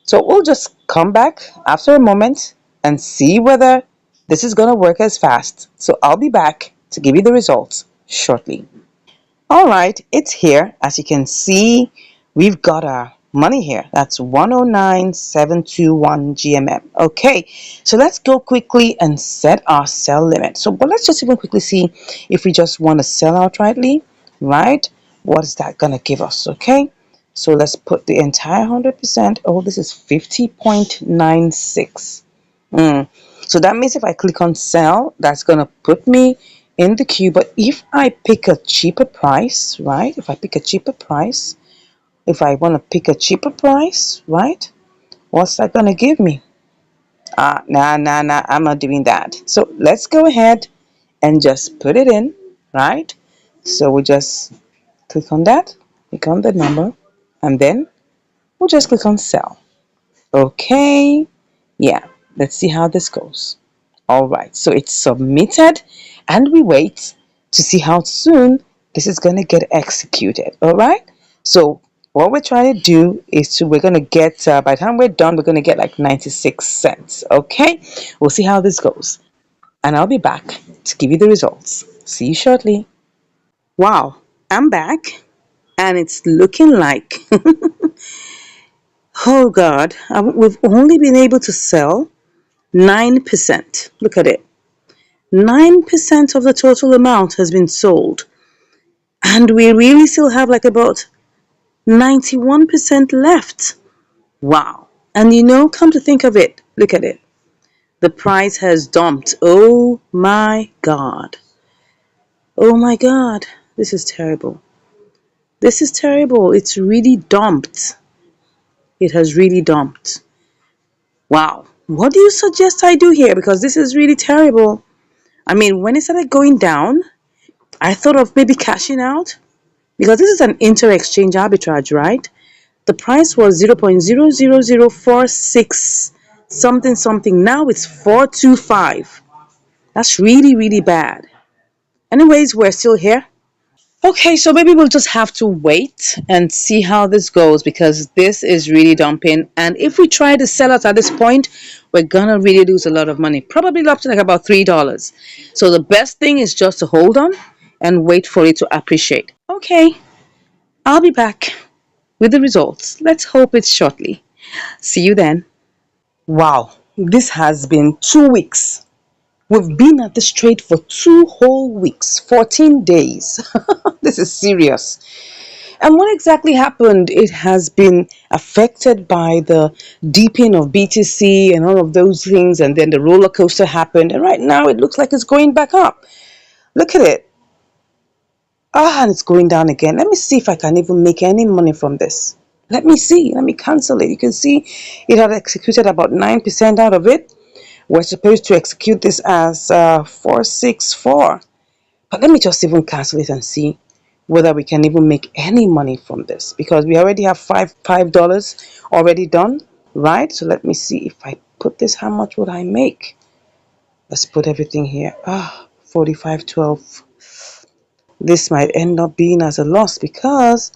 S2: So we'll just come back after a moment and see whether this is going to work as fast. So I'll be back to give you the results shortly. All right, it's here. As you can see, we've got our money here. That's 109,721 GMM. Okay, so let's go quickly and set our sell limit. So, but let's just even quickly see if we just want to sell outrightly, right? What is that going to give us? Okay, so let's put the entire 100%. Oh, this is 50.96. So that means if I click on sell, that's going to put me in the queue. But if I pick a cheaper price, right? If I pick a cheaper price, if I want to pick a cheaper price, right? What's that going to give me? Nah, I'm not doing that. So let's go ahead and just put it in, right? So we just click on that, click on the number, and then we'll just click on sell. Okay, yeah, let's see how this goes. All right, so it's submitted and we wait to see how soon this is going to get executed. All right, so what we're trying to do is we're going to get, by the time we're done, we're going to get like 96 cents. Okay, we'll see how this goes. And I'll be back to give you the results. See you shortly. Wow, I'm back and it's looking like, oh God, we've only been able to sell 9%. Look at it. 9% of the total amount has been sold. And we really still have like about 91% left. Wow. And come to think of it, look at it. The price has dumped. Oh my God. Oh my God. This is terrible. This is terrible. It's really dumped. It has really dumped. Wow. What do you suggest I do here? Because this is really terrible. I mean, when it started going down, I thought of maybe cashing out. because this is an inter-exchange arbitrage, right? The price was 0.00046 something something. Now it's 425. That's really, really bad. Anyways, we're still here. Okay, so maybe we'll just have to wait and see how this goes because this is really dumping. And if we try to sell it at this point, we're gonna really lose a lot of money. Probably up to like about $3. So the best thing is just to hold on and wait for it to appreciate. Okay, I'll be back with the results. Let's hope it's shortly. See you then. Wow, this has been 2 weeks. We've been at this trade for 2 whole weeks, 14 days. This is serious. And what exactly happened? It has been affected by the deeping of BTC and all of those things, and then the roller coaster happened. And right now it looks like it's going back up. Look at it. Ah, and it's going down again. Let me see if I can even make any money from this. Let me see. Let me cancel it. You can see it had executed about 9% out of it. We're supposed to execute this as 464. But let me just even cancel it and see whether we can even make any money from this because we already have $5 already done, right? So let me see if I put this, how much would I make? Let's put everything here. 45.12. This might end up being as a loss because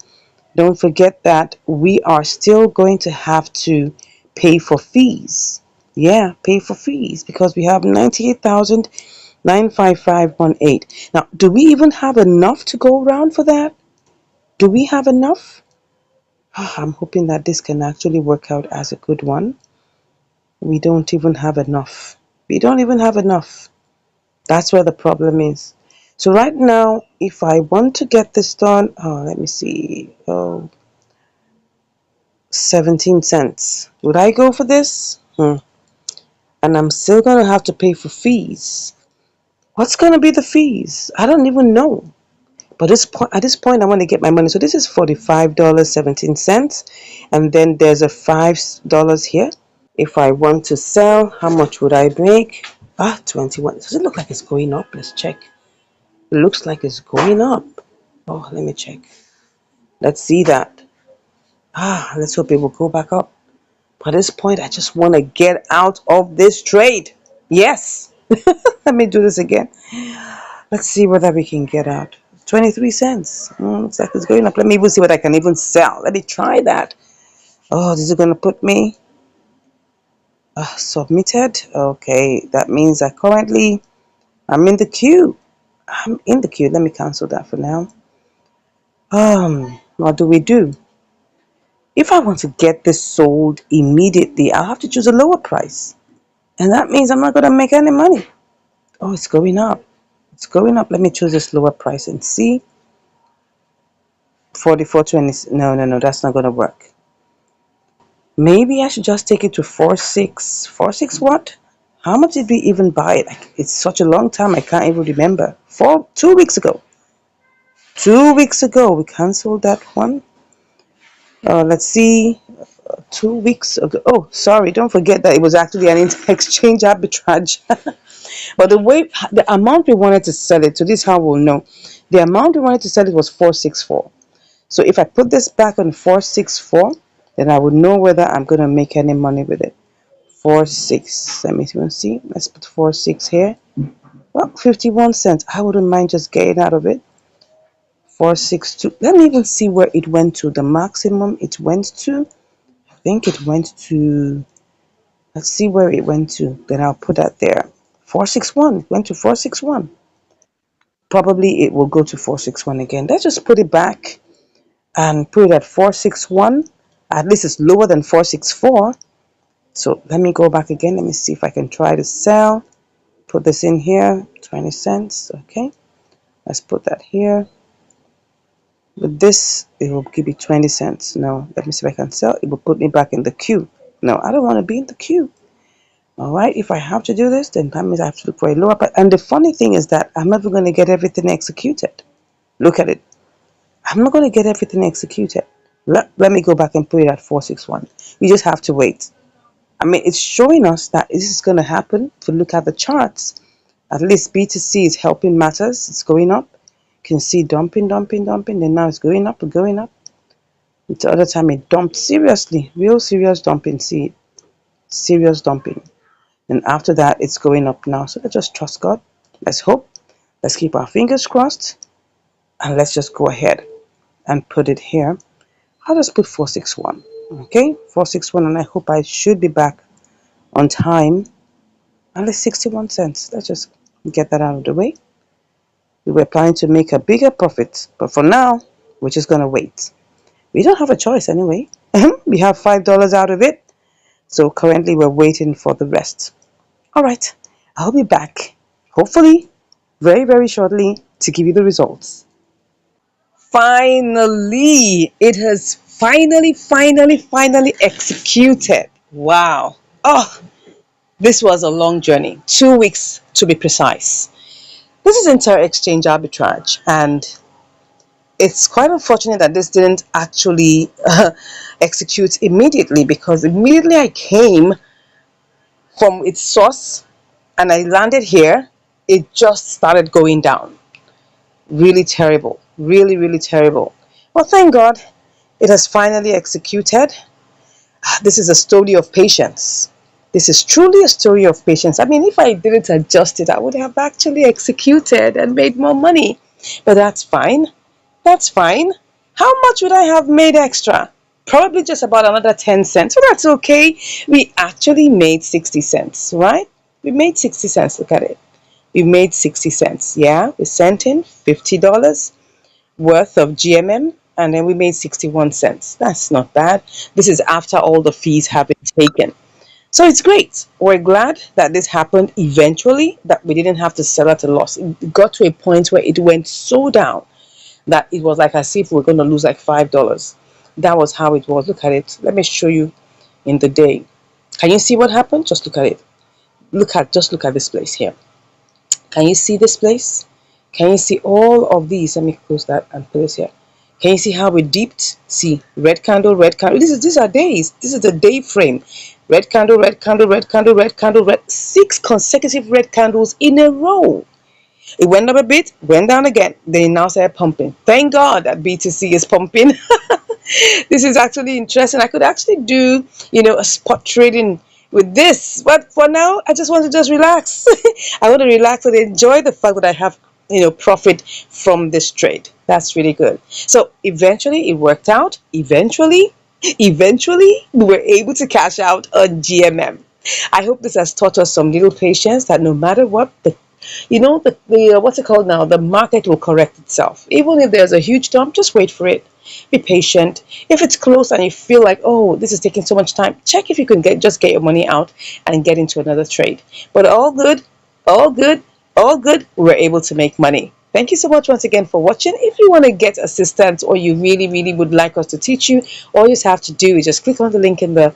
S2: don't forget that we are still going to have to pay for fees. Yeah, pay for fees because we have 98,955.18. Now, do we even have enough to go around for that? Do we have enough? I'm hoping that this can actually work out as a good one. We don't even have enough. We don't even have enough. That's where the problem is. So right now, if I want to get this done, let me see. 17 cents. Would I go for this? And I'm still going to have to pay for fees. What's going to be the fees? I don't even know. But at this point, I want to get my money. So this is $45.17. And then there's a $5 here. If I want to sell, how much would I make? 21. Does it look like it's going up? Let's check. It looks like it's going up. Oh, let me check. Let's see that. Let's hope it will go back up. But at this point, I just want to get out of this trade. Yes. Let me do this again. Let's see whether we can get out. 23 cents. Looks like it's going up. Let me even see what I can even sell. Let me try that. Oh, this is going to put me submitted. Okay, that means that currently I'm in the queue. I'm in the queue. Let me cancel that for now. What do we do? If I want to get this sold immediately, I'll have to choose a lower price. And that means I'm not going to make any money. Oh, it's going up. It's going up. Let me choose this lower price and see. 44.20. No, no, no, that's not going to work. Maybe I should just take it to 46. 46 what? How much did we even buy it? It's such a long time, I can't even remember. 2 weeks ago. 2 weeks ago, we canceled that one. Let's see. 2 weeks ago. Oh, sorry. Don't forget that it was actually an exchange arbitrage. But the amount we wanted to sell it, so this is how we'll know. The amount we wanted to sell it was 464. So if I put this back on 464, then I would know whether I'm going to make any money with it. 46. Let me even see. Let's put 46 here. Well, 51 cents. I wouldn't mind just getting out of it. 462. Let me even see where it went to. The maximum it went to. I think it went to. Let's see where it went to. Then I'll put that there. 461. It went to 461. Probably it will go to 461 again. Let's just put it back and put it at 461. At least it's lower than 464. So let me go back again. Let me see if I can try to sell. Put this in here. 20 cents. Okay. Let's put that here. With this, it will give me 20 cents. No, let me see if I can sell. It will put me back in the queue. No, I don't want to be in the queue. All right. If I have to do this, then that means I have to look for a lower price. And the funny thing is that I'm never going to get everything executed. Look at it. I'm not going to get everything executed. Let me go back and put it at 461. We just have to wait. I mean, it's showing us that this is going to happen. If you look at the charts, at least BTC is helping matters. It's going up.
S1: You can see dumping, dumping, dumping. Then now it's going up, going up. The other time it dumped seriously, real serious dumping. See, serious dumping. And after that, it's going up now. So let's just trust God. Let's hope. Let's keep our fingers crossed. And let's just go ahead and put it here. I'll just put 461. Okay, 461. And I hope I should be back on time. And it's 61 cents. Let's just get that out of the way. We were planning to make a bigger profit. But for now, we're just going to wait. We don't have a choice anyway. We have $5 out of it. So currently we're waiting for the rest. All right, I'll be back, hopefully, very, very shortly to give you the results. Finally, it has finally executed. Wow. Oh, this was a long journey, 2 weeks to be precise. This is inter exchange arbitrage, and it's quite unfortunate that this didn't actually execute immediately, because immediately I came from its source and I landed here, it just started going down. Really terrible. Really, really terrible. Well, thank God it has finally executed. This is a story of patience. This is truly a story of patience. I mean, if I didn't adjust it, I would have actually executed and made more money. But that's fine. That's fine. How much would I have made extra? Probably just about another 10 cents. So that's okay. We actually made 60 cents, right? We made 60 cents. Look at it. We made 60 cents. Yeah, we sent in $50 worth of GMM, and then we made 61 cents. That's not bad. This is after all the fees have been taken. So it's great. We're glad that this happened eventually, that we didn't have to sell at a loss. It got to a point where it went so down that it was like as if we're going to lose like $5. That was how it was. Look at it. Let me show you in the day. Can you see what happened? Just look at it. Just look at this place here. Can you see this place? Can you see all of these? Let me close that and put this here. Can you see how we dipped? See, red candle, red candle. These are days. This is the day frame. Red candle, red candle, red candle, red candle, red. 6 consecutive red candles in a row. It went up a bit, went down again. They now started pumping. Thank God that BTC is pumping. This is actually interesting. I could actually do, a spot trading with this. But for now, I just want to just relax. I want to relax and enjoy the fact that I have, profit from this trade. That's really good. So eventually it worked out. Eventually, we were able to cash out on GMM. I hope this has taught us some little patience, that no matter what, the what's it called now, the market will correct itself. Even if there's a huge dump, just wait for it. Be patient. If it's close and you feel like, oh, this is taking so much time, check if you can get your money out and get into another trade. But all good, all good, all good. We're able to make money. Thank you so much once again for watching. If you want to get assistance, or you really, really would like us to teach you, all you have to do is just click on the link in the